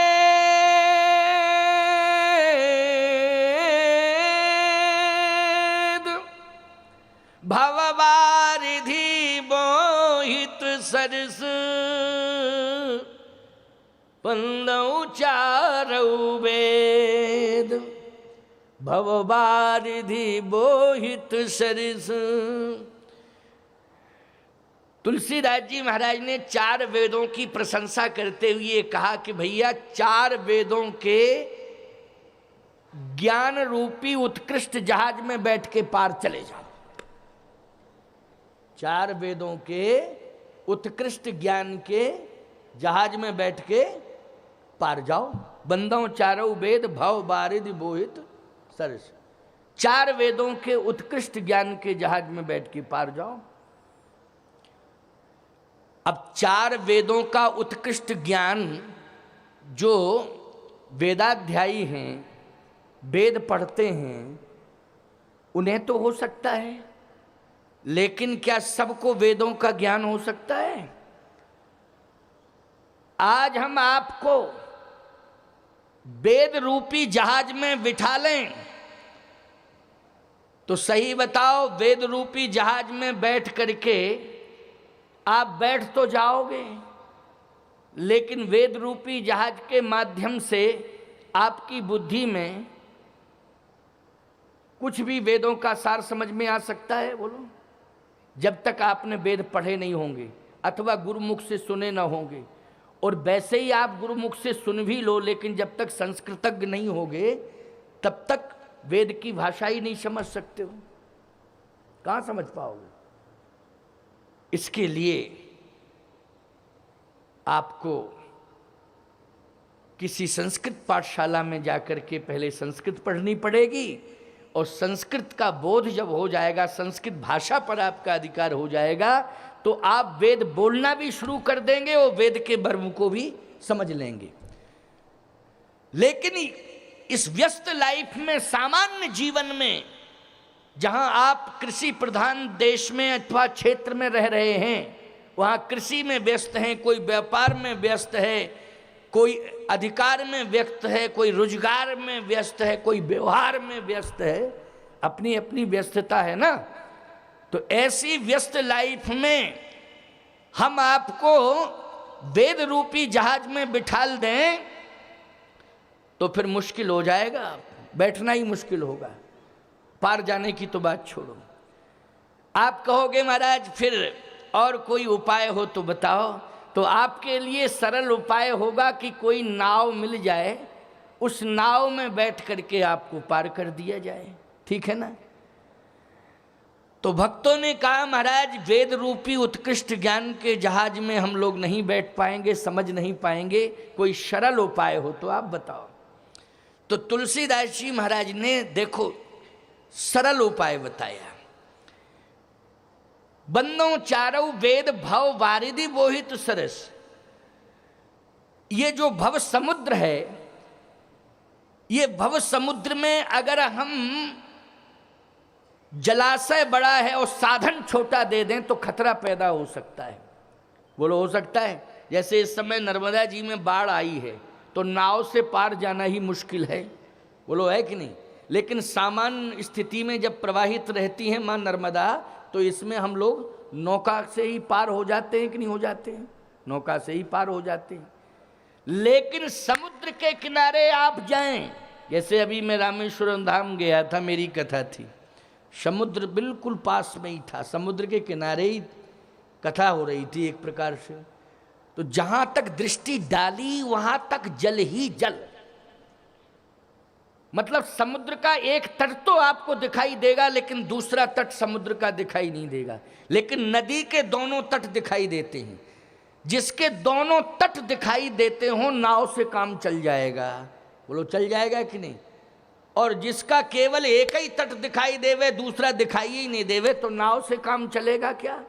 भववारिधि मोहित सरस, बल्लहु चारऊ वेद, भववारिधि मोहित सरस। तुलसीदास जी महाराज ने 4 वेदों की प्रशंसा करते हुए कहा कि भैया 4 वेदों के ज्ञान रूपी उत्कृष्ट जहाज में बैठ के पार चले जाओ। 4 वेदों के उत्कृष्ट ज्ञान के जहाज में बैठ के पार जाओ। बंदों चारों वेद भव बारिधि बोहित सरस। 4 वेदों के उत्कृष्ट ज्ञान के जहाज में बैठ के पार जाओ। अब 4 वेदों का उत्कृष्ट ज्ञान जो वेदाध्यायी हैं, वेद पढ़ते हैं, उन्हें तो हो सकता है, लेकिन क्या सबको वेदों का ज्ञान हो सकता है? आज हम आपको वेद रूपी जहाज में बिठा लें तो सही बताओ, वेद रूपी जहाज में बैठ करके आप बैठ तो जाओगे, लेकिन वेद रूपी जहाज के माध्यम से आपकी बुद्धि में कुछ भी वेदों का सार समझ में आ सकता है? बोलो। जब तक आपने वेद पढ़े नहीं होंगे अथवा गुरुमुख से सुने ना होंगे, और वैसे ही आप गुरुमुख से सुन भी लो, लेकिन जब तक संस्कृतज्ञ नहीं होगे तब तक वेद की भाषा ही नहीं समझ सकते हो। कहाँ समझ पाओगे? इसके लिए आपको किसी संस्कृत पाठशाला में जाकर के पहले संस्कृत पढ़नी पड़ेगी, और संस्कृत का बोध जब हो जाएगा, संस्कृत भाषा पर आपका अधिकार हो जाएगा, तो आप वेद बोलना भी शुरू कर देंगे और वेद के मर्म को भी समझ लेंगे। लेकिन इस व्यस्त लाइफ में, सामान्य जीवन में, जहां आप कृषि प्रधान देश में अथवा क्षेत्र में रह रहे हैं, वहां कृषि में व्यस्त हैं, कोई व्यापार में व्यस्त है, कोई अधिकार में व्यस्त है, कोई रोजगार में व्यस्त है, कोई व्यवहार में व्यस्त है, अपनी अपनी व्यस्तता है ना। तो ऐसी व्यस्त लाइफ में हम आपको वेद रूपी जहाज में बिठाल दें तो फिर मुश्किल हो जाएगा, बैठना ही मुश्किल होगा, पार जाने की तो बात छोड़ो। आप कहोगे महाराज फिर और कोई उपाय हो तो बताओ। तो आपके लिए सरल उपाय होगा कि कोई नाव मिल जाए, उस नाव में बैठ करके आपको पार कर दिया जाए। ठीक है ना। तो भक्तों ने कहा महाराज वेद रूपी उत्कृष्ट ज्ञान के जहाज में हम लोग नहीं बैठ पाएंगे, समझ नहीं पाएंगे, कोई सरल उपाय हो तो आप बताओ। तो तुलसीदास जी महाराज ने देखो सरल उपाय बताया। बंदों चारों वेद भव वारिधि बोहित सरस। ये जो भव समुद्र है, ये भव समुद्र में अगर हम जलाशय बड़ा है और साधन छोटा दे दें तो खतरा पैदा हो सकता है। बोलो हो सकता है। जैसे इस समय नर्मदा जी में बाढ़ आई है तो नाव से पार जाना ही मुश्किल है। बोलो है कि नहीं। लेकिन सामान्य स्थिति में जब प्रवाहित रहती है माँ नर्मदा, तो इसमें हम लोग नौका से ही पार हो जाते हैं कि नहीं हो जाते हैं? नौका से ही पार हो जाते हैं। लेकिन समुद्र के किनारे आप जाएं, जैसे अभी मैं रामेश्वरम धाम गया था, मेरी कथा थी, समुद्र बिल्कुल पास में ही था, समुद्र के किनारे ही कथा हो रही थी एक प्रकार से। तो जहां तक दृष्टि डाली वहां तक जल ही जल, मतलब समुद्र का एक तट तो आपको दिखाई देगा लेकिन दूसरा तट समुद्र का दिखाई नहीं देगा, लेकिन नदी के दोनों तट दिखाई देते हैं। जिसके दोनों तट दिखाई देते हो नाव से काम चल जाएगा, बोलो चल जाएगा कि नहीं। और जिसका केवल एक ही तट दिखाई देवे दूसरा दिखाई ही नहीं देवे तो नाव से काम चलेगा क्या?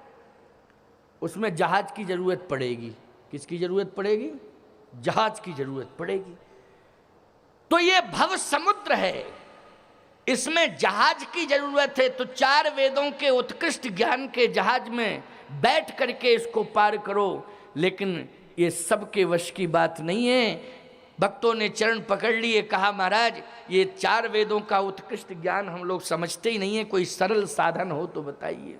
उसमें जहाज की जरूरत पड़ेगी। किसकी जरूरत पड़ेगी? जहाज की जरूरत पड़ेगी। तो ये भव समुद्र है, इसमें जहाज की जरूरत है। तो 4 वेदों के उत्कृष्ट ज्ञान के जहाज में बैठ करके इसको पार करो, लेकिन ये सबके वश की बात नहीं है। भक्तों ने चरण पकड़ लिए, कहा महाराज ये 4 वेदों का उत्कृष्ट ज्ञान हम लोग समझते ही नहीं है, कोई सरल साधन हो तो बताइए।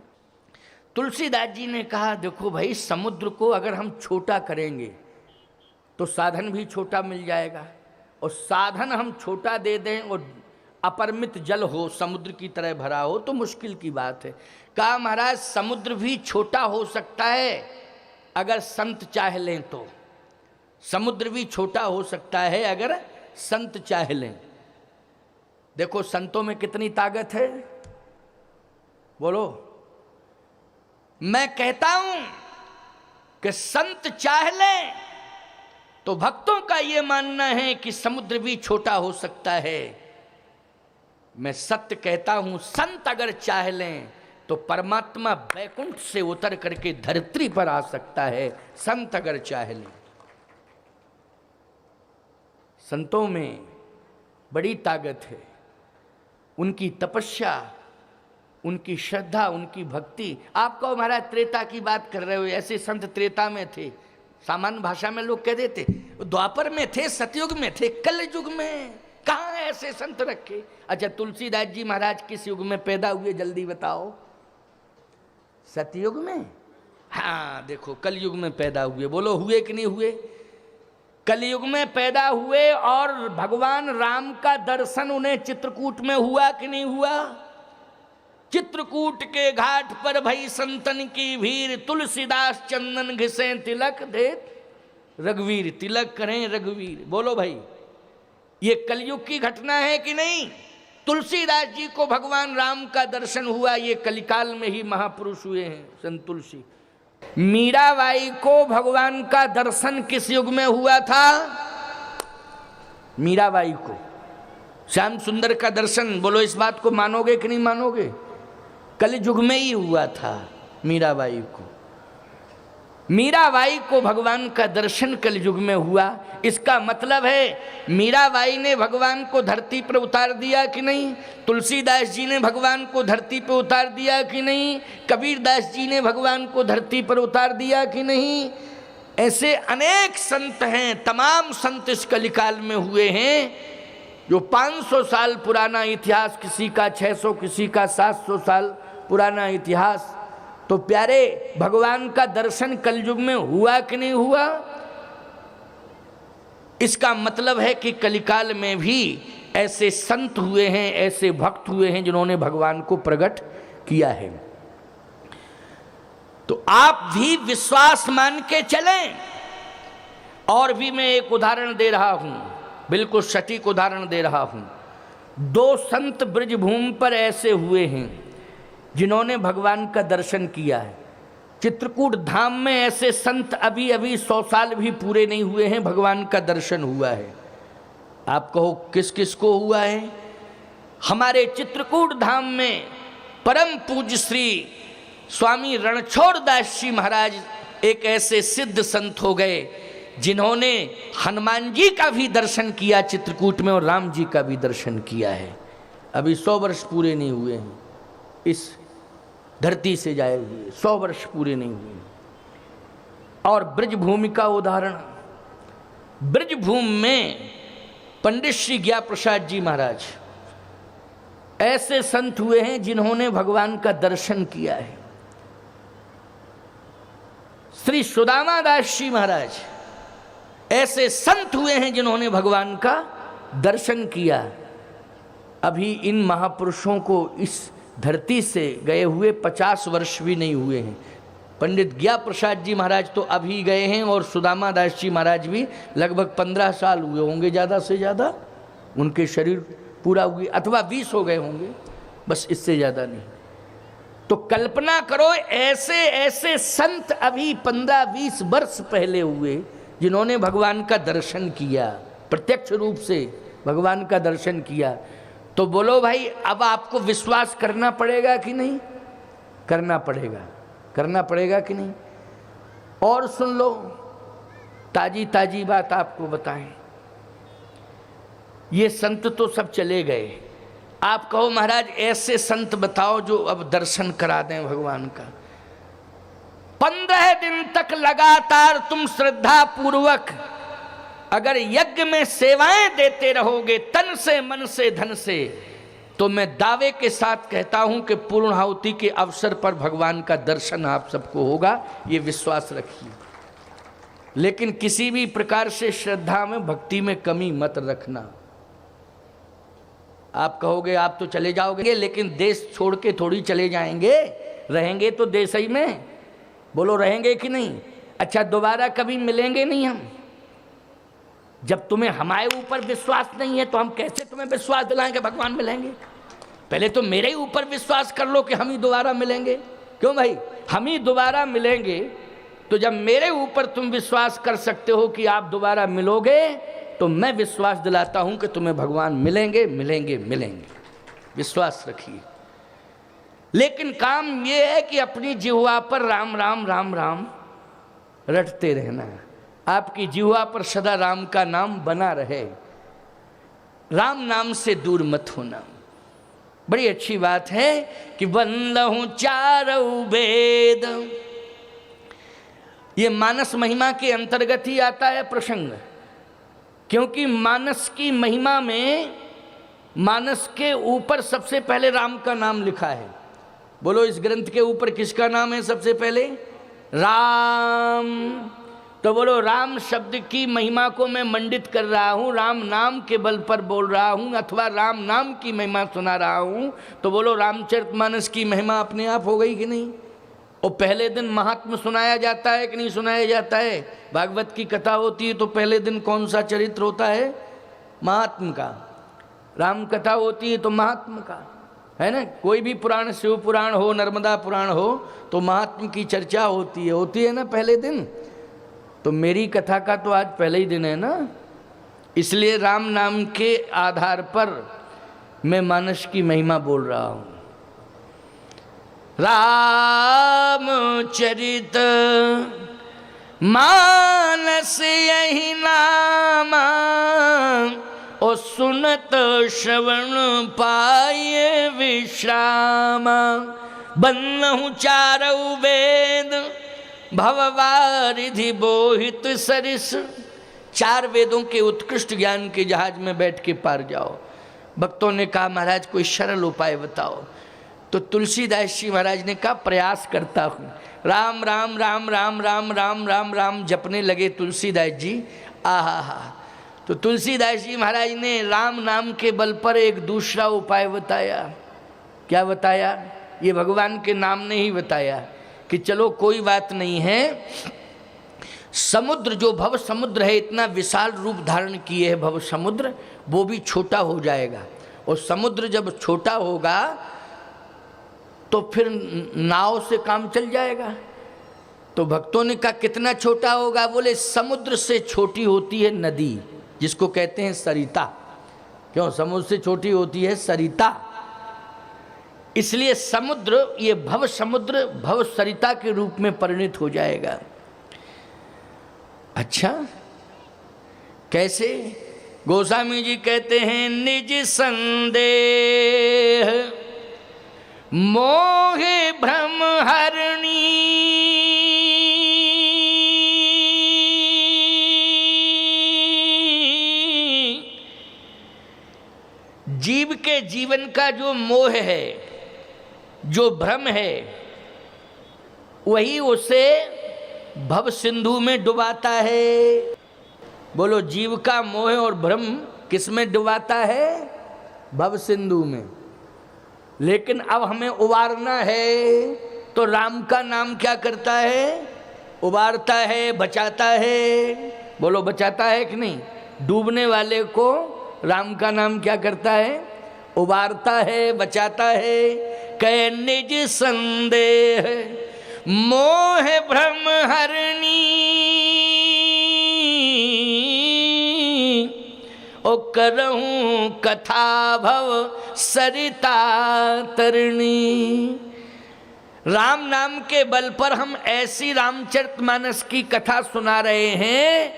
तुलसीदास जी ने कहा देखो भाई, समुद्र को अगर हम छोटा करेंगे तो साधन भी छोटा मिल जाएगा, और साधन हम छोटा दे दें और अपरिमित जल हो, समुद्र की तरह भरा हो तो मुश्किल की बात है। कहा महाराज समुद्र भी छोटा हो सकता है अगर संत चाह लें तो, समुद्र भी छोटा हो सकता है अगर संत चाह लें। देखो संतों में कितनी ताकत है, बोलो। मैं कहता हूं कि संत चाह लें तो भक्तों का यह मानना है कि समुद्र भी छोटा हो सकता है। मैं सत्य कहता हूं, संत अगर चाह लें तो परमात्मा बैकुंठ से उतर करके धरती पर आ सकता है, संत अगर चाह लें। संतों में बड़ी ताकत है, उनकी तपस्या, उनकी श्रद्धा, उनकी भक्ति। आप कहो महाराज त्रेता की बात कर रहे हो, ऐसे संत त्रेता में थे, सामान्य भाषा में लोग कह देते, द्वापर में थे, सतयुग में थे, कल युग में कहाँ ऐसे संत रखे। अच्छा तुलसीदास जी महाराज किस युग में पैदा हुए जल्दी बताओ? सतयुग में? हाँ देखो कलयुग में पैदा हुए, बोलो हुए कि नहीं हुए? कलयुग में पैदा हुए और भगवान राम का दर्शन उन्हें चित्रकूट में हुआ कि नहीं हुआ? चित्रकूट के घाट पर भई संतन की भीड़, तुलसीदास चंदन घिसे तिलक दे रघुवीर, तिलक करें रघुवीर। बोलो भाई ये कलयुग की घटना है कि नहीं? तुलसीदास जी को भगवान राम का दर्शन हुआ, ये कलिकाल में ही महापुरुष हुए हैं संत तुलसी। मीराबाई को भगवान का दर्शन किस युग में हुआ था? मीराबाई को श्याम सुंदर का दर्शन, बोलो इस बात को मानोगे कि नहीं मानोगे? कल युग में ही हुआ था मीराबाई को। मीराबाई को भगवान का दर्शन कल युग में हुआ। इसका मतलब है मीराबाई ने भगवान को धरती पर उतार दिया कि नहीं? तुलसीदास जी ने भगवान को धरती पर उतार दिया कि नहीं? कबीरदास जी ने भगवान को धरती पर उतार दिया कि नहीं? ऐसे अनेक संत हैं, तमाम संत इस कलिकाल में हुए हैं। जो 500 साल पुराना इतिहास, किसी का 600, किसी का 700 साल पुराना इतिहास, तो प्यारे भगवान का दर्शन कलयुग में हुआ कि नहीं हुआ? इसका मतलब है कि कलिकाल में भी ऐसे संत हुए हैं, ऐसे भक्त हुए हैं जिन्होंने भगवान को प्रकट किया है। तो आप भी विश्वास मान के चलें। और भी मैं एक उदाहरण दे रहा हूं, बिल्कुल सटीक उदाहरण दे रहा हूं। 2 संत ब्रजभूमि पर ऐसे हुए हैं जिन्होंने भगवान का दर्शन किया है। चित्रकूट धाम में ऐसे संत अभी 100 साल भी पूरे नहीं हुए हैं, भगवान का दर्शन हुआ है। आप कहो किस किस को हुआ है? हमारे चित्रकूट धाम में परम पूज्य श्री स्वामी रणछोड़ दास जी महाराज एक ऐसे सिद्ध संत हो गए जिन्होंने हनुमान जी का भी दर्शन किया चित्रकूट में और राम जी का भी दर्शन किया है। अभी 100 वर्ष पूरे नहीं हुए हैं इस धरती से जाए हुए, 100 वर्ष पूरे नहीं हुए। और ब्रजभूमि का उदाहरण, ब्रजभूमि में पंडित श्री ज्ञा प्रसाद जी महाराज ऐसे संत हुए हैं जिन्होंने भगवान का दर्शन किया है। श्री सुदामा दास जी महाराज ऐसे संत हुए हैं जिन्होंने भगवान का दर्शन किया। अभी इन महापुरुषों को इस धरती से गए हुए 50 वर्ष भी नहीं हुए हैं। पंडित ज्ञा प्रसाद जी महाराज तो अभी गए हैं और सुदामा दास जी महाराज भी लगभग 15 साल हुए होंगे ज़्यादा से ज़्यादा, उनके शरीर पूरा हुए, अथवा 20 हो गए होंगे, बस इससे ज़्यादा नहीं। तो कल्पना करो ऐसे ऐसे संत अभी 15-20 वर्ष पहले हुए जिन्होंने भगवान का दर्शन किया, प्रत्यक्ष रूप से भगवान का दर्शन किया। तो बोलो भाई अब आपको विश्वास करना पड़ेगा कि नहीं? करना पड़ेगा, करना पड़ेगा कि नहीं? और सुन लो, ताजी ताजी बात आपको बताएं, ये संत तो सब चले गए, आप कहो महाराज ऐसे संत बताओ जो अब दर्शन करा दें भगवान का। 15 दिन तक लगातार तुम श्रद्धा पूर्वक अगर यज्ञ में सेवाएं देते रहोगे तन से, मन से, धन से, तो मैं दावे के साथ कहता हूं कि पूर्णाहुति के अवसर पर भगवान का दर्शन आप सबको होगा, ये विश्वास रखिए। लेकिन किसी भी प्रकार से श्रद्धा में, भक्ति में कमी मत रखना। आप कहोगे आप तो चले जाओगे, लेकिन देश छोड़ के थोड़ी चले जाएंगे, रहेंगे तो देश ही में। बोलो रहेंगे कि नहीं? अच्छा दोबारा कभी मिलेंगे नहीं हम? जब तुम्हें हमारे ऊपर विश्वास नहीं है तो हम कैसे तुम्हें विश्वास दिलाएंगे भगवान मिलेंगे? पहले तो मेरे ही ऊपर विश्वास कर लो कि हम ही दोबारा मिलेंगे। क्यों भाई? हम ही दोबारा मिलेंगे, तो जब मेरे ऊपर तुम विश्वास कर सकते हो कि आप दोबारा मिलोगे, तो मैं विश्वास दिलाता हूं कि तुम्हें भगवान मिलेंगे, मिलेंगे, मिलेंगे। विश्वास रखिए। लेकिन काम यह है कि अपनी जिह्वा पर राम राम राम राम रटते रहना है। आपकी जिह्वा पर सदा राम का नाम बना रहे, राम नाम से दूर मत होना। बड़ी अच्छी बात है कि वंदहु चारौ वेद, ये मानस महिमा के अंतर्गत ही आता है प्रसंग, क्योंकि मानस की महिमा में मानस के ऊपर सबसे पहले राम का नाम लिखा है। बोलो इस ग्रंथ के ऊपर किसका नाम है सबसे पहले? राम। तो बोलो राम शब्द की महिमा को मैं मंडित कर रहा हूँ, राम नाम के बल पर बोल रहा हूँ, अथवा राम नाम की महिमा सुना रहा हूँ। तो बोलो रामचरितमानस की महिमा अपने आप हो गई कि नहीं? और पहले दिन महात्म सुनाया जाता है कि नहीं सुनाया जाता है? भागवत की कथा होती है तो पहले दिन कौन सा चरित्र होता है? महात्म का। राम कथा होती है तो महात्म का, है ना? कोई भी पुराण, शिव पुराण हो, नर्मदा पुराण हो, तो महात्म की चर्चा होती है ना पहले दिन। तो मेरी कथा का तो आज पहले ही दिन है ना, इसलिए राम नाम के आधार पर मैं मानस की महिमा बोल रहा हूँ। रामचरित मानस यही नामा, ओ सुनत श्रवण पाए विश्राम। बन्नहु चारौ वेद भववारिधि बोहित सरिस, 4 वेदों के उत्कृष्ट ज्ञान के जहाज में बैठ के पार जाओ। भक्तों ने कहा महाराज कोई सरल उपाय बताओ। तो तुलसीदास जी महाराज ने कहा प्रयास करता हूँ। राम राम राम राम राम राम राम राम जपने लगे तुलसीदास जी। आहा, तो तुलसीदास जी महाराज ने राम नाम के बल पर एक दूसरा उपाय बताया। क्या बताया? ये भगवान के नाम ने ही बताया कि चलो कोई बात नहीं है, समुद्र जो भव समुद्र है, इतना विशाल रूप धारण किए है भव समुद्र, वो भी छोटा हो जाएगा। और समुद्र जब छोटा होगा तो फिर नाव से काम चल जाएगा। तो भक्तों ने कहा कितना छोटा होगा? बोले समुद्र से छोटी होती है नदी, जिसको कहते हैं सरिता। क्यों? समुद्र से छोटी होती है सरिता, इसलिए समुद्र, ये भव समुद्र भव सरिता के रूप में परिणित हो जाएगा। अच्छा कैसे? गोस्वामी जी कहते हैं निज संदेह मोहे भ्रम हरणी, जीव के जीवन का जो मोह है, जो भ्रम है, वही उसे भव सिंधु में डुबाता है। बोलो जीव का मोह और भ्रम किस में डुबाता है? भव सिंधु में। लेकिन अब हमें उबारना है, तो राम का नाम क्या करता है? उबारता है, बचाता है। बोलो बचाता है कि नहीं? डूबने वाले को राम का नाम क्या करता है? उबारता है, बचाता है। कह निज संदेह मोह भ्रम हरणी, ओ करहूं कथा भव सरिता तरणी। राम नाम के बल पर हम ऐसी रामचरितमानस की कथा सुना रहे हैं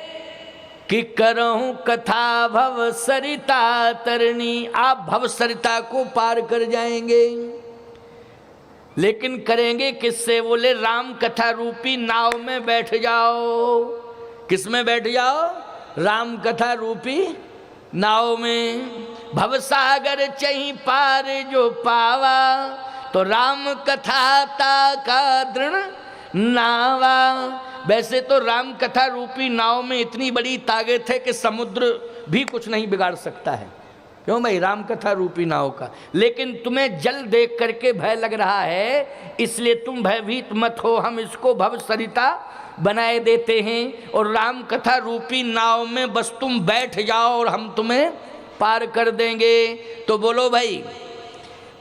कि करहूं कथा भव सरिता तरणी। आप भव सरिता को पार कर जाएंगे, लेकिन करेंगे किससे? बोले राम कथा रूपी नाव में बैठ जाओ। किस में बैठ जाओ? राम कथा रूपी नाव में। भवसागर चही पार जो पावा, तो राम कथा ता का दृढ़ नावा। वैसे तो राम कथा रूपी नाव में इतनी बड़ी ताकत है कि समुद्र भी कुछ नहीं बिगाड़ सकता है। क्यों भाई? राम कथा रूपी नाव का। लेकिन तुम्हें जल देख करके भय लग रहा है, इसलिए तुम भयभीत मत हो, हम इसको भव सरिता बनाए देते हैं और राम कथा रूपी नाव में बस तुम बैठ जाओ और हम तुम्हें पार कर देंगे। तो बोलो भाई,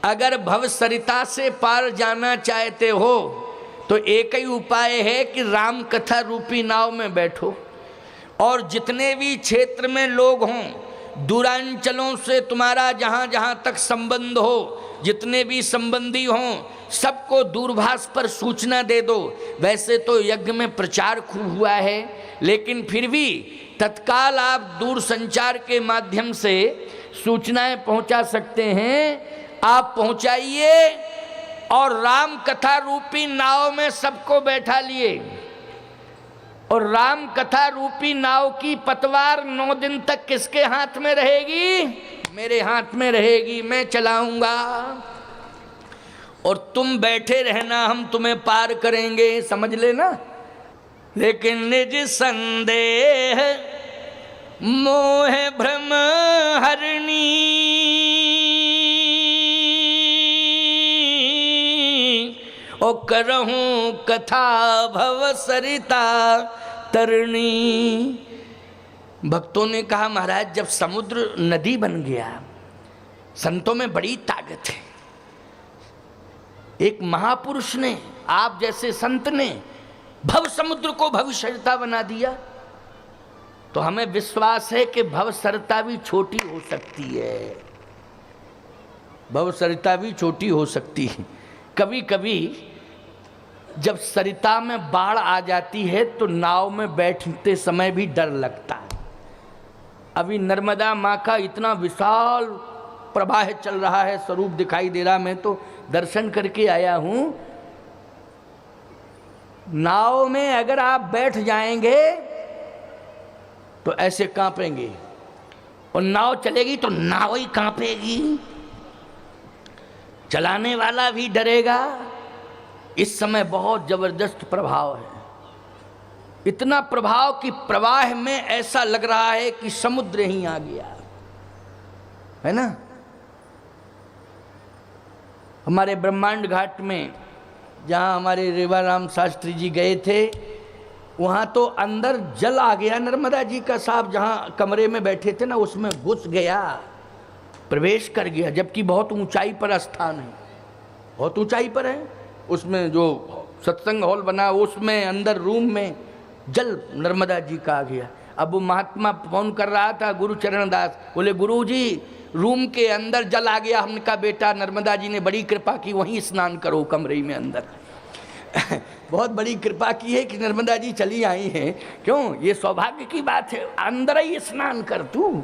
अगर भव सरिता से पार जाना चाहते हो तो एक ही उपाय है कि राम कथा रूपी नाव में बैठो, और जितने भी क्षेत्र में लोग हों, दूरांचलों से तुम्हारा जहाँ जहाँ तक संबंध हो, जितने भी संबंधी हों, सबको दूरभाष पर सूचना दे दो। वैसे तो यज्ञ में प्रचार खूब हुआ है, लेकिन फिर भी तत्काल आप दूर संचार के माध्यम से सूचनाएं पहुंचा सकते हैं। आप पहुंचाइए और राम कथा रूपी नाव में सबको बैठा लिए, और राम कथा रूपी नाव की पतवार 9 दिन तक किसके हाथ में रहेगी? मेरे हाथ में रहेगी। मैं चलाऊंगा और तुम बैठे रहना, हम तुम्हें पार करेंगे। समझ लेना। लेकिन निज संदेह मोह भ्रम हरणी, ओ करहूं कथा भव सरिता तरणी। भक्तों ने कहा महाराज, जब समुद्र नदी बन गया, संतों में बड़ी ताकत है। एक महापुरुष ने, आप जैसे संत ने भव समुद्र को भवसरिता बना दिया, तो हमें विश्वास है कि भवसरिता भी छोटी हो सकती है। भवसरिता भी छोटी हो सकती है। कभी कभी जब सरिता में बाढ़ आ जाती है तो नाव में बैठते समय भी डर लगता है। अभी नर्मदा माँ का इतना विशाल प्रवाह चल रहा है, स्वरूप दिखाई दे रहा। मैं तो दर्शन करके आया हूँ। नाव में अगर आप बैठ जाएंगे तो ऐसे कांपेंगे, और नाव चलेगी तो नाव ही कांपेगी, चलाने वाला भी डरेगा। इस समय बहुत जबरदस्त प्रभाव है, इतना प्रभाव कि प्रवाह में ऐसा लग रहा है कि समुद्र ही आ गया है ना। हमारे ब्रह्मांड घाट में जहाँ हमारे रेवाराम शास्त्री जी गए थे, वहाँ तो अंदर जल आ गया नर्मदा जी का। साहब जहाँ कमरे में बैठे थे ना, उसमें घुस गया, प्रवेश कर गया, जबकि बहुत ऊंचाई पर स्थान है, बहुत ऊंचाई पर है। उसमें जो सत्संग हॉल बना, उसमें अंदर रूम में जल नर्मदा जी का आ गया। अब वो महात्मा फोन कर रहा था, गुरु चरण दास, बोले गुरु जी रूम के अंदर जल आ गया। हमने कहा बेटा नर्मदा जी ने बड़ी कृपा की, वहीं स्नान करो कमरे में अंदर। बहुत बड़ी कृपा की है कि नर्मदा जी चली आई हैं। क्यों? ये सौभाग्य की बात है, अंदर ही स्नान कर, तू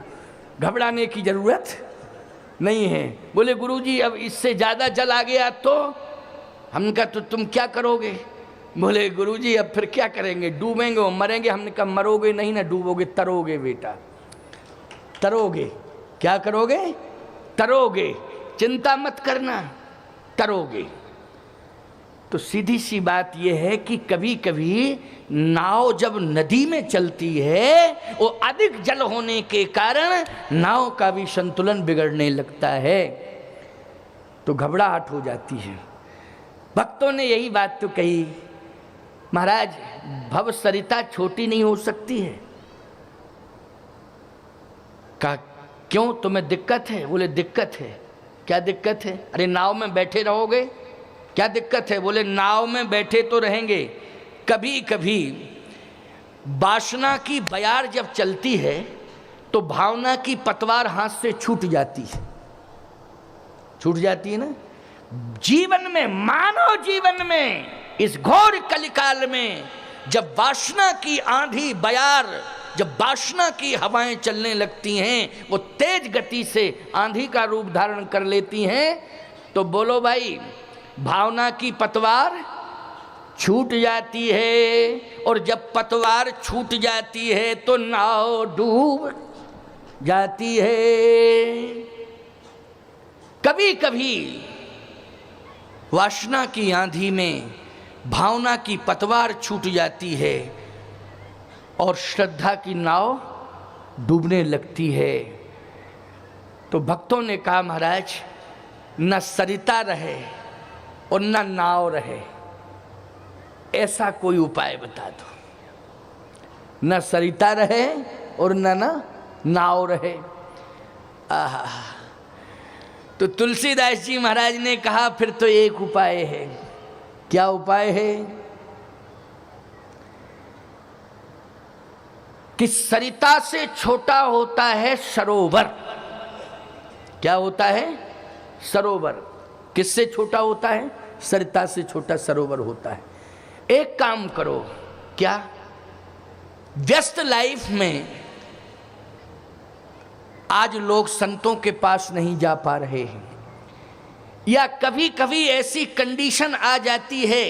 घबराने की जरूरत नहीं है। बोले गुरुजी अब इससे ज़्यादा जल आ गया तो? हमने कहा तो तुम क्या करोगे? बोले गुरुजी अब फिर क्या करेंगे, डूबेंगे और मरेंगे। हमने कहा मरोगे नहीं ना, डूबोगे, तरोगे बेटा, तरोगे। क्या करोगे? तरोगे, चिंता मत करना, तरोगे। तो सीधी सी बात यह है कि कभी कभी नाव जब नदी में चलती है, वो अधिक जल होने के कारण नाव का भी संतुलन बिगड़ने लगता है। तो घबराहट हो जाती है। भक्तों ने यही बात तो कही, महाराज भव सरिता छोटी नहीं हो सकती है। कहा क्यों, तुम्हें दिक्कत है? बोले दिक्कत है। क्या दिक्कत है? अरे नाव में बैठे रहोगे, क्या दिक्कत है? बोले नाव में बैठे तो रहेंगे, कभी कभी वासना की बयार जब चलती है तो भावना की पतवार हाथ से छूट जाती है, छूट जाती है ना। जीवन में, मानव जीवन में, इस घोर कलिकाल में जब वासना की आंधी बयार, जब वासना की हवाएं चलने लगती हैं, वो तेज गति से आंधी का रूप धारण कर लेती हैं, तो बोलो भाई भावना की पतवार छूट जाती है। और जब पतवार छूट जाती है तो नाव डूब जाती है। कभी कभी वासना की आंधी में भावना की पतवार छूट जाती है और श्रद्धा की नाव डूबने लगती है। तो भक्तों ने कहा महाराज न सरिता रहे और न नाव रहे, ऐसा कोई उपाय बता दो। न सरिता रहे और न नाव रहे। आहा, तो तुलसीदास जी महाराज ने कहा फिर तो एक उपाय है। क्या उपाय है? कि सरिता से छोटा होता है सरोवर। क्या होता है? सरोवर। किससे छोटा होता है? सरिता से छोटा सरोवर होता है। एक काम करो, क्या व्यस्त लाइफ में आज लोग संतों के पास नहीं जा पा रहे हैं, या कभी कभी ऐसी कंडीशन आ जाती है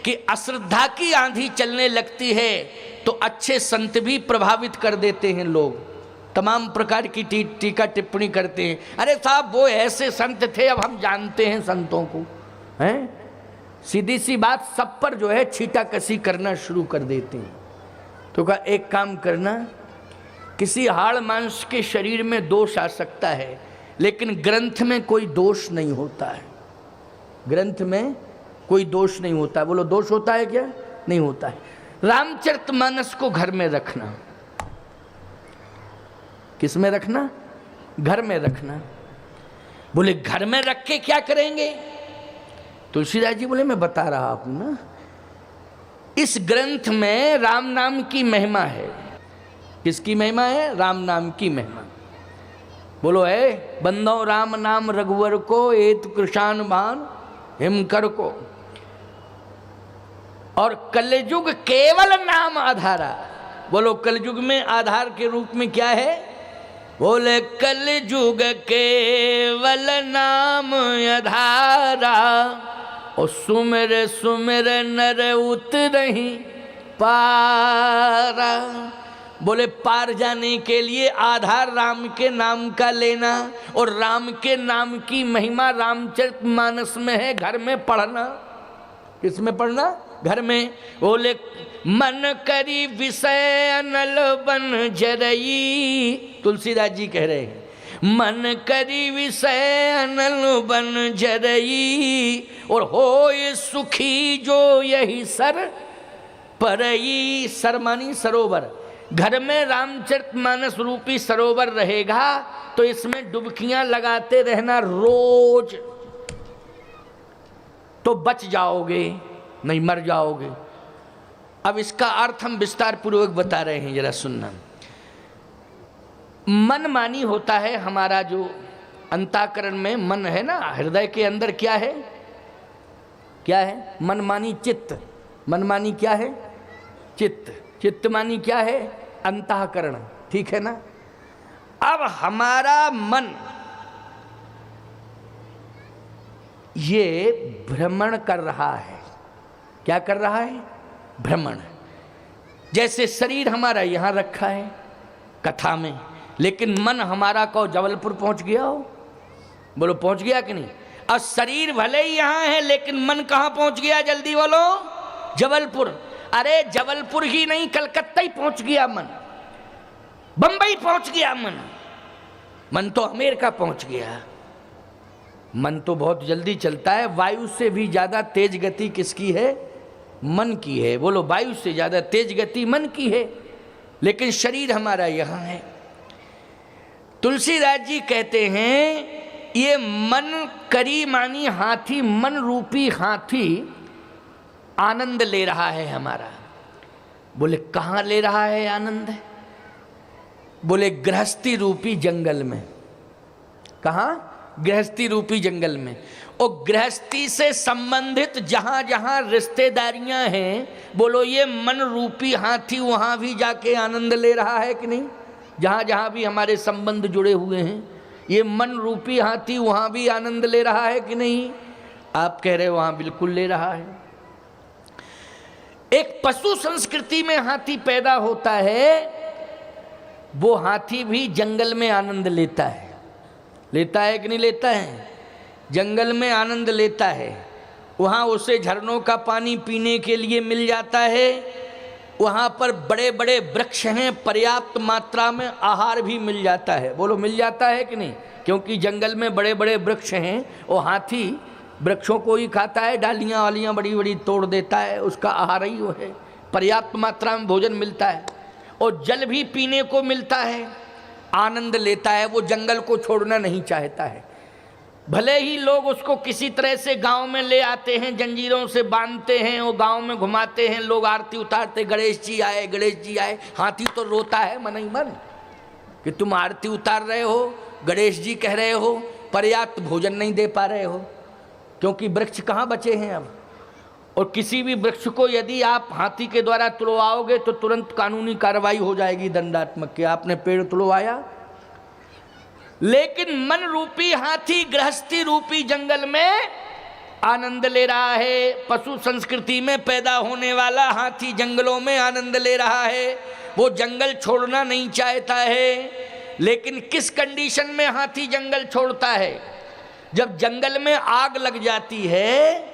कि अश्रद्धा की आंधी चलने लगती है, तो अच्छे संत भी प्रभावित कर देते हैं। लोग तमाम प्रकार की टीका टिप्पणी करते हैं, अरे साहब वो ऐसे संत थे, अब हम जानते हैं संतों को, हैं? सीधी सी बात, सब पर जो है छीटा कसी करना शुरू कर देते हैं। तो कहा एक काम करना, किसी हाड़ मांस के शरीर में दोष आ सकता है, लेकिन ग्रंथ में कोई दोष नहीं होता है। ग्रंथ में कोई दोष नहीं होता है। बोलो दोष होता है क्या? नहीं होता है। रामचरितमानस को घर में रखना। किस में रखना? घर में रखना। बोले घर में रख के क्या करेंगे? तुलसीदास जी बोले मैं बता रहा हूं ना, इस ग्रंथ में राम नाम की महिमा है। किसकी महिमा है? राम नाम की महिमा। बोलो है बंदो राम नाम रघुवर को, एत कृषाण भान हिमकर को। और कलयुग केवल नाम आधारा। बोलो कलयुग में आधार के रूप में क्या है? बोले कलयुग केवल नाम आधारा, और सुमिर सुमिर नर उतरहि पारा। बोले पार जाने के लिए आधार राम के नाम का लेना, और राम के नाम की महिमा रामचरितमानस में है, घर में पढ़ना। किसमें पढ़ना? घर में। बोले मन करी विषय अनल बन जरई। तुलसीदास जी कह रहे हैं मन करी विषय अनल बन जरई, और होय सुखी जो यही सर परई। सर मानी सरोवर। घर में रामचरितमानस रूपी सरोवर रहेगा तो इसमें डुबकियां लगाते रहना रोज, तो बच जाओगे, नहीं मर जाओगे। अब इसका अर्थ हम विस्तार पूर्वक बता रहे हैं, जरा सुनना। मन मानी होता है हमारा जो अंतःकरण में मन है ना, हृदय के अंदर क्या है? क्या है? मन मानी चित्त। मन मानी क्या है? चित्त। चित्त मानी क्या है? अंतःकरण। ठीक है ना? अब हमारा मन ये भ्रमण कर रहा है। क्या कर रहा है? भ्रमण। जैसे शरीर हमारा यहां रखा है कथा में, लेकिन मन हमारा को जबलपुर पहुंच गया हो। बोलो पहुंच गया कि नहीं? और शरीर भले ही यहां है, लेकिन मन कहां पहुंच गया? जल्दी बोलो। जबलपुर। अरे जबलपुर ही नहीं, कलकत्ता ही पहुंच गया मन, बंबई पहुंच गया मन, मन तो अमेरिका पहुंच गया। मन तो बहुत जल्दी चलता है, वायु से भी ज़्यादा तेज गति किसकी है? मन की है। बोलो, वायु से ज़्यादा तेज गति मन की है, लेकिन शरीर हमारा यहाँ है। तुलसीदास जी कहते हैं ये मन करी मानी हाथी, मन रूपी हाथी आनंद ले रहा है हमारा। बोले कहाँ ले रहा है आनंद? बोले गृहस्थी रूपी जंगल में। कहाँ? गृहस्थी रूपी जंगल में। और गृहस्थी से संबंधित जहां जहां रिश्तेदारियां हैं, बोलो ये मन रूपी हाथी वहां भी जाके आनंद ले रहा है कि नहीं? जहां जहां भी हमारे संबंध जुड़े हुए हैं, ये मन रूपी हाथी वहां भी आनंद ले रहा है कि नहीं? आप कह रहे हो वहां बिल्कुल ले रहा है। एक पशु संस्कृति में हाथी पैदा होता है, वो हाथी भी जंगल में आनंद लेता है। लेता है कि नहीं लेता है? जंगल में आनंद लेता है। वहाँ उसे झरनों का पानी पीने के लिए मिल जाता है। वहाँ पर बड़े बड़े वृक्ष हैं, पर्याप्त मात्रा में आहार भी मिल जाता है। बोलो मिल जाता है कि नहीं? क्योंकि जंगल में बड़े बड़े वृक्ष हैं और हाथी वृक्षों को ही खाता है, डालियाँ वालियाँ बड़ी बड़ी तोड़ देता है, उसका आहार ही वो है। पर्याप्त मात्रा में भोजन मिलता है और जल भी पीने को मिलता है, आनंद लेता है। वो जंगल को छोड़ना नहीं चाहता है। भले ही लोग उसको किसी तरह से गांव में ले आते हैं, जंजीरों से बांधते हैं और गांव में घुमाते हैं, लोग आरती उतारते, गणेश जी आए, गणेश जी आए। हाथी तो रोता है मन ही मन कि तुम आरती उतार रहे हो, गणेश जी कह रहे हो, पर्याप्त भोजन नहीं दे पा रहे हो, क्योंकि वृक्ष कहाँ बचे हैं अब। और किसी भी वृक्ष को यदि आप हाथी के द्वारा तुड़वाओगे तो तुरंत कानूनी कार्रवाई हो जाएगी, दंडात्मक, कि आपने पेड़ तुड़वाया। लेकिन मन रूपी हाथी गृहस्थी रूपी जंगल में आनंद ले रहा है। पशु संस्कृति में पैदा होने वाला हाथी जंगलों में आनंद ले रहा है। वो जंगल छोड़ना नहीं चाहता है। लेकिन किस कंडीशन में हाथी जंगल छोड़ता है? जब जंगल में आग लग जाती है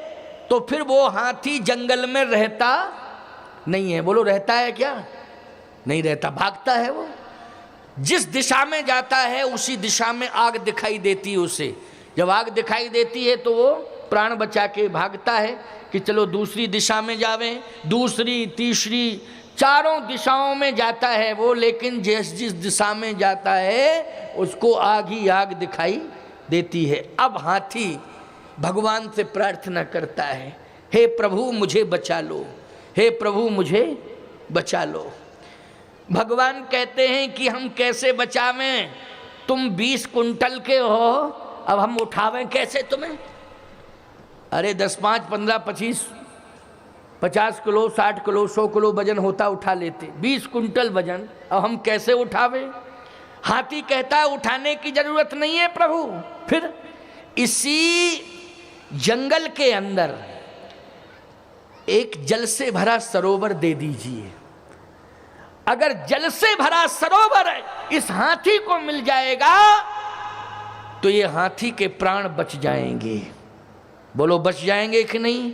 तो फिर वो हाथी जंगल में रहता नहीं है। बोलो रहता है क्या? नहीं रहता, भागता है। वो जिस दिशा में जाता है उसी दिशा में आग दिखाई देती है उसे। जब आग दिखाई देती है तो वो प्राण बचा के भागता है कि चलो दूसरी दिशा में जावें, दूसरी, तीसरी, चारों दिशाओं में जाता है वो। लेकिन जिस जिस दिशा में जाता है उसको आग ही आग दिखाई देती है। अब हाथी भगवान से प्रार्थना करता है, हे प्रभु मुझे बचा लो, हे प्रभु मुझे बचा लो। भगवान कहते हैं कि हम कैसे बचावें? तुम 20 कुंटल के हो, अब हम उठावें कैसे तुम्हें? अरे 10, 5, 15, 25, 50 किलो, 60 किलो, 100 किलो वजन होता, उठा लेते। 20 कुंटल वजन अब हम कैसे उठावें? हाथी कहता है उठाने की जरूरत नहीं है प्रभु। फिर इसी जंगल के अंदर एक जल से भरा सरोवर दे दीजिए। अगर जल से भरा सरोवर इस हाथी को मिल जाएगा तो ये हाथी के प्राण बच जाएंगे। बोलो बच जाएंगे कि नहीं?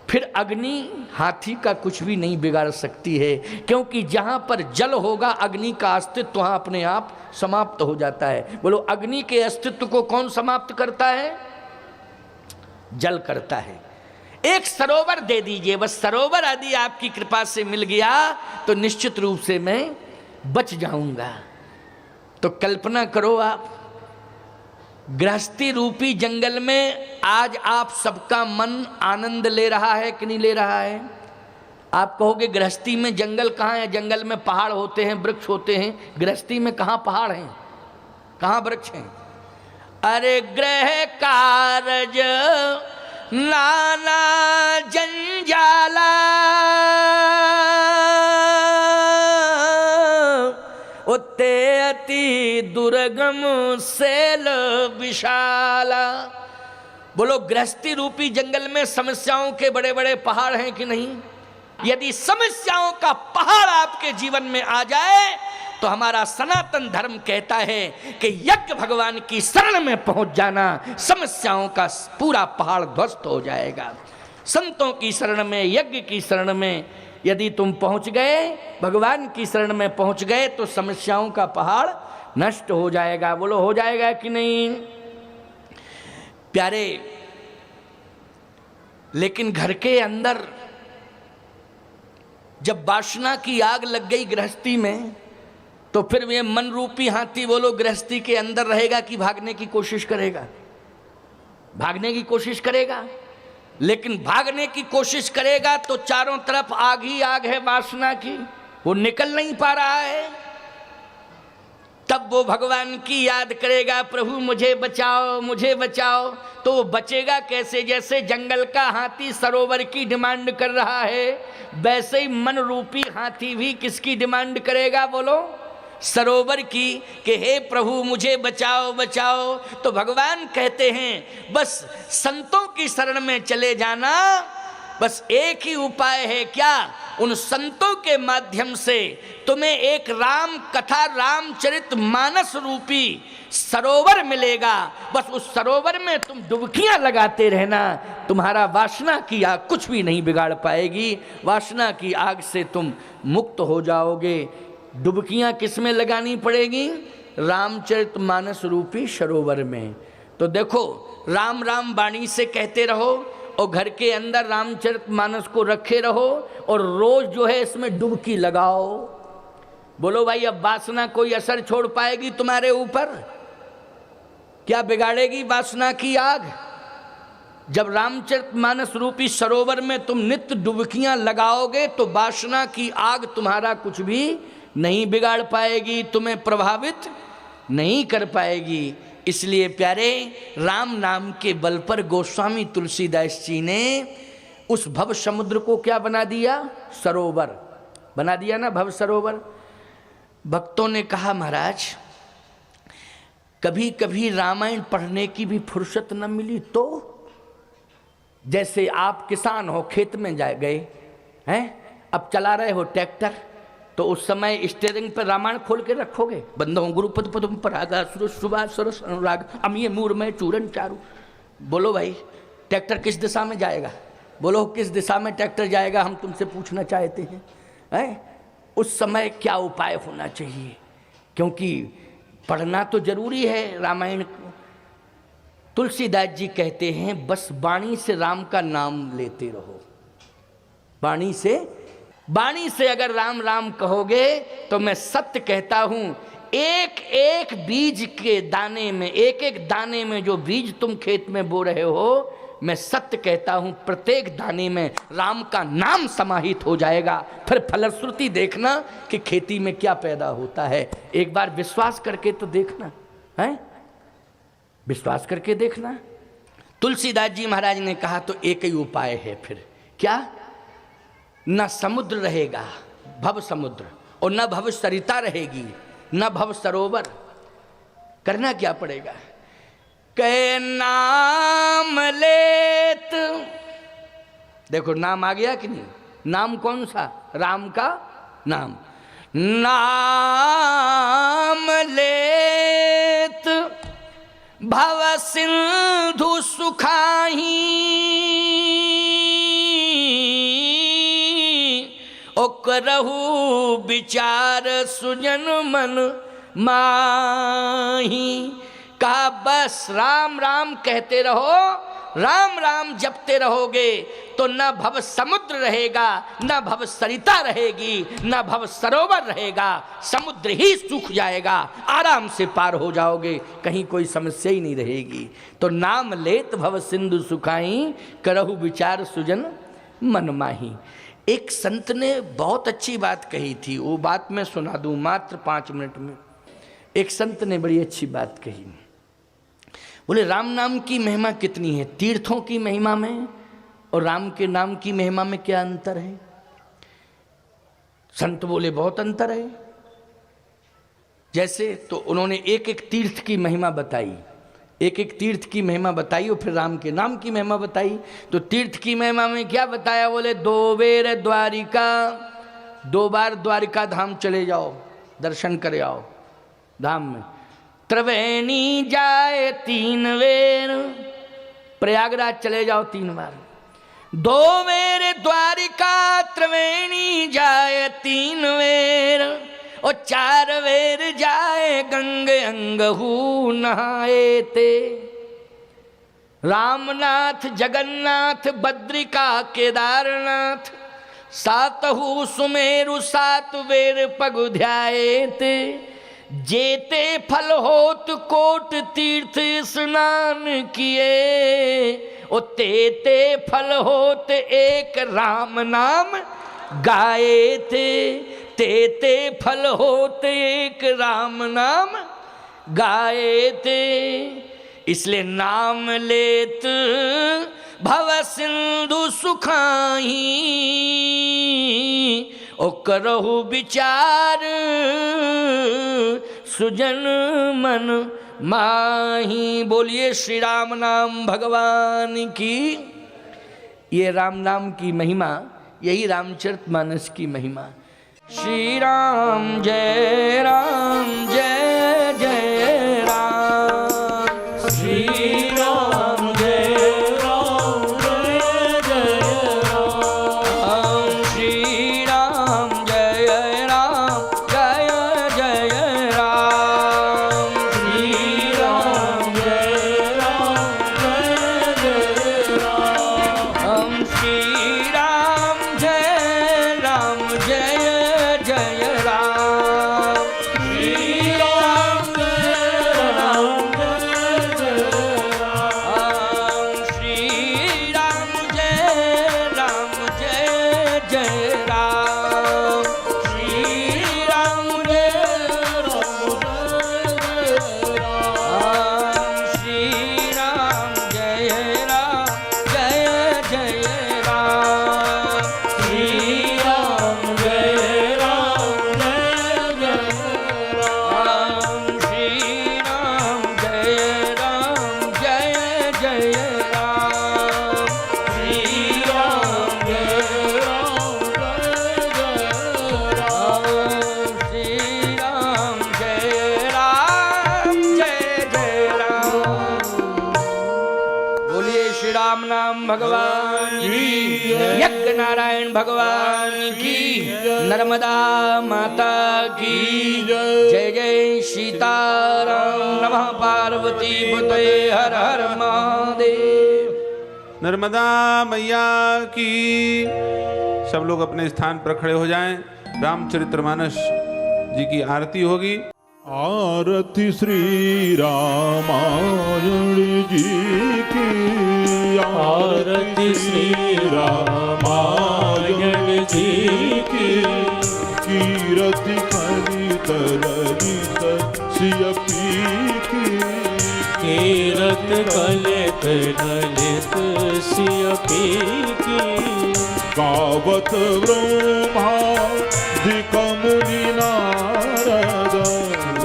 फिर अग्नि हाथी का कुछ भी नहीं बिगाड़ सकती है, क्योंकि जहां पर जल होगा अग्नि का अस्तित्व वहां अपने आप समाप्त हो जाता है। बोलो अग्नि के अस्तित्व को कौन समाप्त करता है? जल करता है। एक सरोवर दे दीजिए, बस सरोवर यदि आपकी कृपा से मिल गया तो निश्चित रूप से मैं बच जाऊंगा। तो कल्पना करो आप, गृहस्थी रूपी जंगल में आज आप सबका मन आनंद ले रहा है कि नहीं ले रहा है? आप कहोगे गृहस्थी में जंगल कहाँ है? जंगल में पहाड़ होते हैं, वृक्ष होते हैं। गृहस्थी में कहाँ पहाड़ हैं, कहाँ वृक्ष हैं? अरे गृह कारज नाना जंजाला, उत्ते अति दुर्गम सेल विशाला। बोलो गृहस्थी रूपी जंगल में समस्याओं के बड़े बड़े पहाड़ हैं कि नहीं? यदि समस्याओं का पहाड़ आपके जीवन में आ जाए तो हमारा सनातन धर्म कहता है कि यज्ञ भगवान की शरण में पहुंच जाना, समस्याओं का पूरा पहाड़ ध्वस्त हो जाएगा। संतों की शरण में, यज्ञ की शरण में यदि तुम पहुंच गए, भगवान की शरण में पहुंच गए तो समस्याओं का पहाड़ नष्ट हो जाएगा। बोलो हो जाएगा कि नहीं? प्यारे, लेकिन घर के अंदर जब वासना की आग लग गई गृहस्थी में, तो फिर ये मन रूपी हाथी बोलो गृहस्थी के अंदर रहेगा कि भागने की कोशिश करेगा? भागने की कोशिश करेगा। लेकिन भागने की कोशिश करेगा तो चारों तरफ आग ही आग है वासना की, वो निकल नहीं पा रहा है। तब वो भगवान की याद करेगा, प्रभु मुझे बचाओ मुझे बचाओ। तो वो बचेगा कैसे? जैसे जंगल का हाथी सरोवर की डिमांड कर रहा है, वैसे ही मन रूपी हाथी भी किसकी डिमांड करेगा बोलो? सरोवर की, कि हे प्रभु मुझे बचाओ बचाओ। तो भगवान कहते हैं बस संतों की शरण में चले जाना, बस एक ही उपाय है। क्या? उन संतों के माध्यम से तुम्हें एक राम कथा रामचरित मानस रूपी सरोवर मिलेगा। बस उस सरोवर में तुम डुबकियां लगाते रहना, तुम्हारा वासना की आग कुछ भी नहीं बिगाड़ पाएगी। वासना की आग से तुम मुक्त हो जाओगे। डुबकियां किस में लगानी पड़ेगी? रामचरित मानस रूपी सरोवर में। तो देखो, राम राम वाणी से कहते रहो और घर के अंदर रामचरित मानस को रखे रहो और रोज जो है इसमें डुबकी लगाओ। बोलो भाई, अब वासना कोई असर छोड़ पाएगी तुम्हारे ऊपर? क्या बिगाड़ेगी वासना की आग? जब रामचरित मानस रूपी सरोवर में तुम नित्य डुबकियां लगाओगे तो वासना की आग तुम्हारा कुछ भी नहीं बिगाड़ पाएगी, तुम्हें प्रभावित नहीं कर पाएगी। इसलिए प्यारे, राम नाम के बल पर गोस्वामी तुलसीदास जी ने उस भव समुद्र को क्या बना दिया? सरोवर बना दिया ना, भव सरोवर। भक्तों ने कहा महाराज कभी कभी रामायण पढ़ने की भी फुर्सत न मिली तो? जैसे आप किसान हो, खेत में जा गए हैं, अब चला रहे हो ट्रैक्टर, तो उस समय स्टीयरिंग पर रामायण खोल के रखोगे? बंदों गुरुपद पदम परागा सुरस सुबह सरस अनुराग अमीय मूर में चूरन चारू। बोलो भाई, ट्रैक्टर किस दिशा में जाएगा? बोलो किस दिशा में ट्रैक्टर जाएगा, हम तुमसे पूछना चाहते हैं, हैं? उस समय क्या उपाय होना चाहिए? क्योंकि पढ़ना तो जरूरी है रामायण को। तुलसीदास जी कहते हैं बस वाणी से राम का नाम लेते रहो। वाणी से अगर राम राम कहोगे तो मैं सत्य कहता हूं, एक एक बीज के दाने में, एक एक दाने में जो बीज तुम खेत में बो रहे हो, मैं सत्य कहता हूं प्रत्येक दाने में राम का नाम समाहित हो जाएगा। फिर फलश्रुति देखना कि खेती में क्या पैदा होता है। एक बार विश्वास करके तो देखना है, विश्वास करके देखना। तुलसीदास जी महाराज ने कहा तो एक ही उपाय है फिर। क्या? न समुद्र रहेगा भव समुद्र, और न भव सरिता रहेगी, न भव सरोवर। करना क्या पड़ेगा? कै नाम लेत। देखो नाम आ गया कि नहीं? नाम कौन सा? राम का नाम। नाम लेत भव सिंधु सुखाही, ओकरहु विचार सुजन मन माही। कहा बस राम राम कहते रहो, राम राम जपते रहोगे तो न भव समुद्र रहेगा, न भव सरिता रहेगी, न भव सरोवर रहेगा। समुद्र ही सूख जाएगा, आराम से पार हो जाओगे, कहीं कोई समस्या ही नहीं रहेगी। तो नाम लेत भव सिंधु सुखाई, करहु विचार सुजन मन माही। एक संत ने बहुत अच्छी बात कही थी, वो बात मैं सुना दूं मात्र 5 मिनट में। एक संत ने बड़ी अच्छी बात कही, बोले राम नाम की महिमा कितनी है? तीर्थों की महिमा में और राम के नाम की महिमा में क्या अंतर है? संत बोले बहुत अंतर है। जैसे तो उन्होंने एक एक तीर्थ की महिमा बताई, एक एक तीर्थ की महिमा बताई और फिर राम के नाम की महिमा बताई। तो तीर्थ की महिमा में क्या बताया? बोले 2 बेर द्वारिका, 2 बार द्वारिका धाम चले जाओ, दर्शन करे आओ धाम में। त्रिवेणी जाए 3 बेर, प्रयागराज चले जाओ 3 बार। 2 बेर द्वारिका त्रिवेणी जाए 3 बेर, और 4 बेर जाए गंग अंगहू नहाए ते। रामनाथ जगन्नाथ बद्रिका केदारनाथ, सातहु सुमेरु सात वेर पगु ध्यायेते, जेते फल होत कोट तीर्थ स्नान किए, ओ तेते फल होत एक राम नाम गाए थे, तेते फल होत एक राम नाम गाए थे। इसलिए नाम लेत भव सिंधु सुखाही, ओ करहु विचार सुजन मन माही। बोलिए श्री राम नाम भगवान की। ये राम नाम की महिमा, यही रामचरितमानस की महिमा। श्री राम जय जय राम, श्री राम जय जय राम, श्री राम जय राम जय राम, श्री राम जय राम, श्री राम जय जय राम, श्री राम श्री राम जय जय राम, श्री राम श्री राम जय जय राम, श्री राम जय श्री राम जय जय राम, श्री राम श्री राम जय राम। बोलिए श्री राम नाम भगवान की, यज्ञ नारायण भगवान की, नर्मदा माता की जय जय सीताराम। नमः पार्वती पतये हर हर महादेव। नर्मदा मैया की। सब लोग अपने स्थान पर खड़े हो जाएं। रामचरितमानस जी की आरती होगी। आरती श्री रामायण जी की, आरती श्री रामायण जी की, कीरति खलित ललित सियपी की, कीरत कलित ललित सियपी की, गावत ब्रह्मादिक मुनि नारद,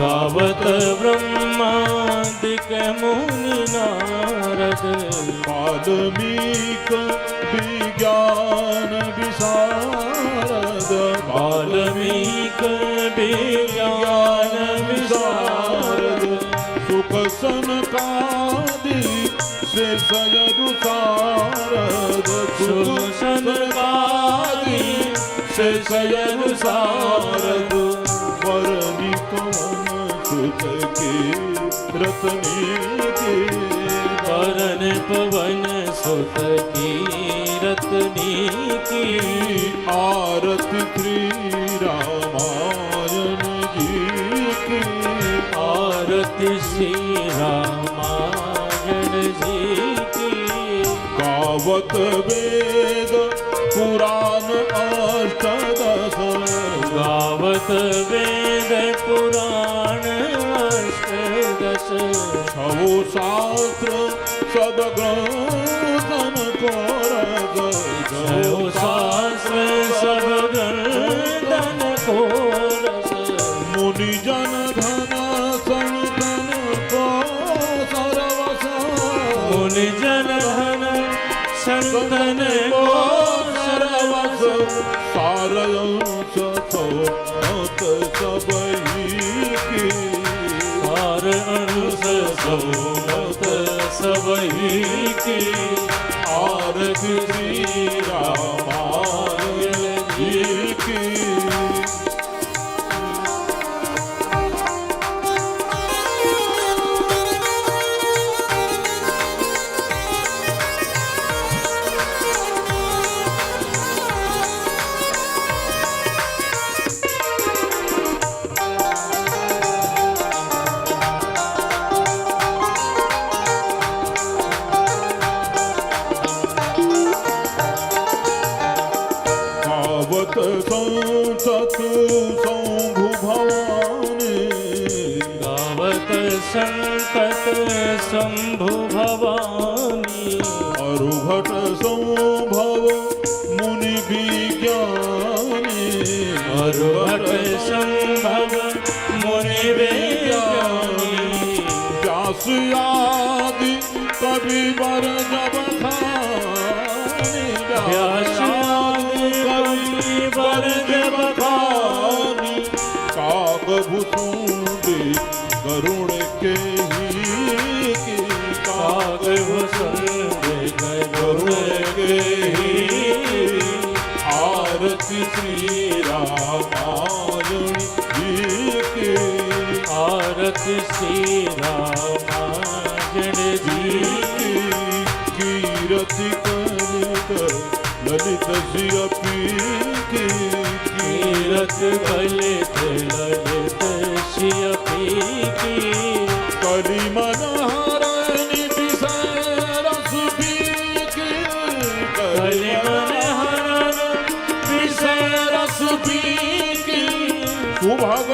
गावत ब्रह्मादिक मुनि नारद, वाल्मीकि विज्ञान विशारद, वाल्मीकि विज्ञान विशारद, सुख सनकादि शेषयदु सारद, सुख सनकादि शेषयदु सारद, वरनि पवन सुत के रतनी के, वरन पवन सुत की रत्नी की, आरती श्री रामायण जी की, आरती श्री रामायण जी की, गावत वेद पुराण अष्टदश, गावत वेद पुराण अष्टदश, छवो शास्त्र सब ग्रंथन कोरग, छयो शास्त्र सब ग्रंथन कोरस, मुनि जन धन संतन को सर्वस, मुनि जन धन संतन को सर्वस, सारंश मत सबही की, सार अंश मत सबही की, आरती श्री रामायण जी की। संतत शंभु भवानी अरुभट संभव मुनि विज्ञानी अरुभट संभव मुनि विज्ञानी व्यास आदि कवि वर जब खानी व्यास आदि कवि वर जब खानी कागभूषुंडी गरुड़ के ही कागभूषुंडी गरुड़ के ही आरती श्री रामायण जी की आरती श्री रामायण जी कीरति कर ललित सियपी की कीरत ललित ललित सियपी की कली मनहरणी विषय रस पी की कली मनहरण विषय रस पी की सुभग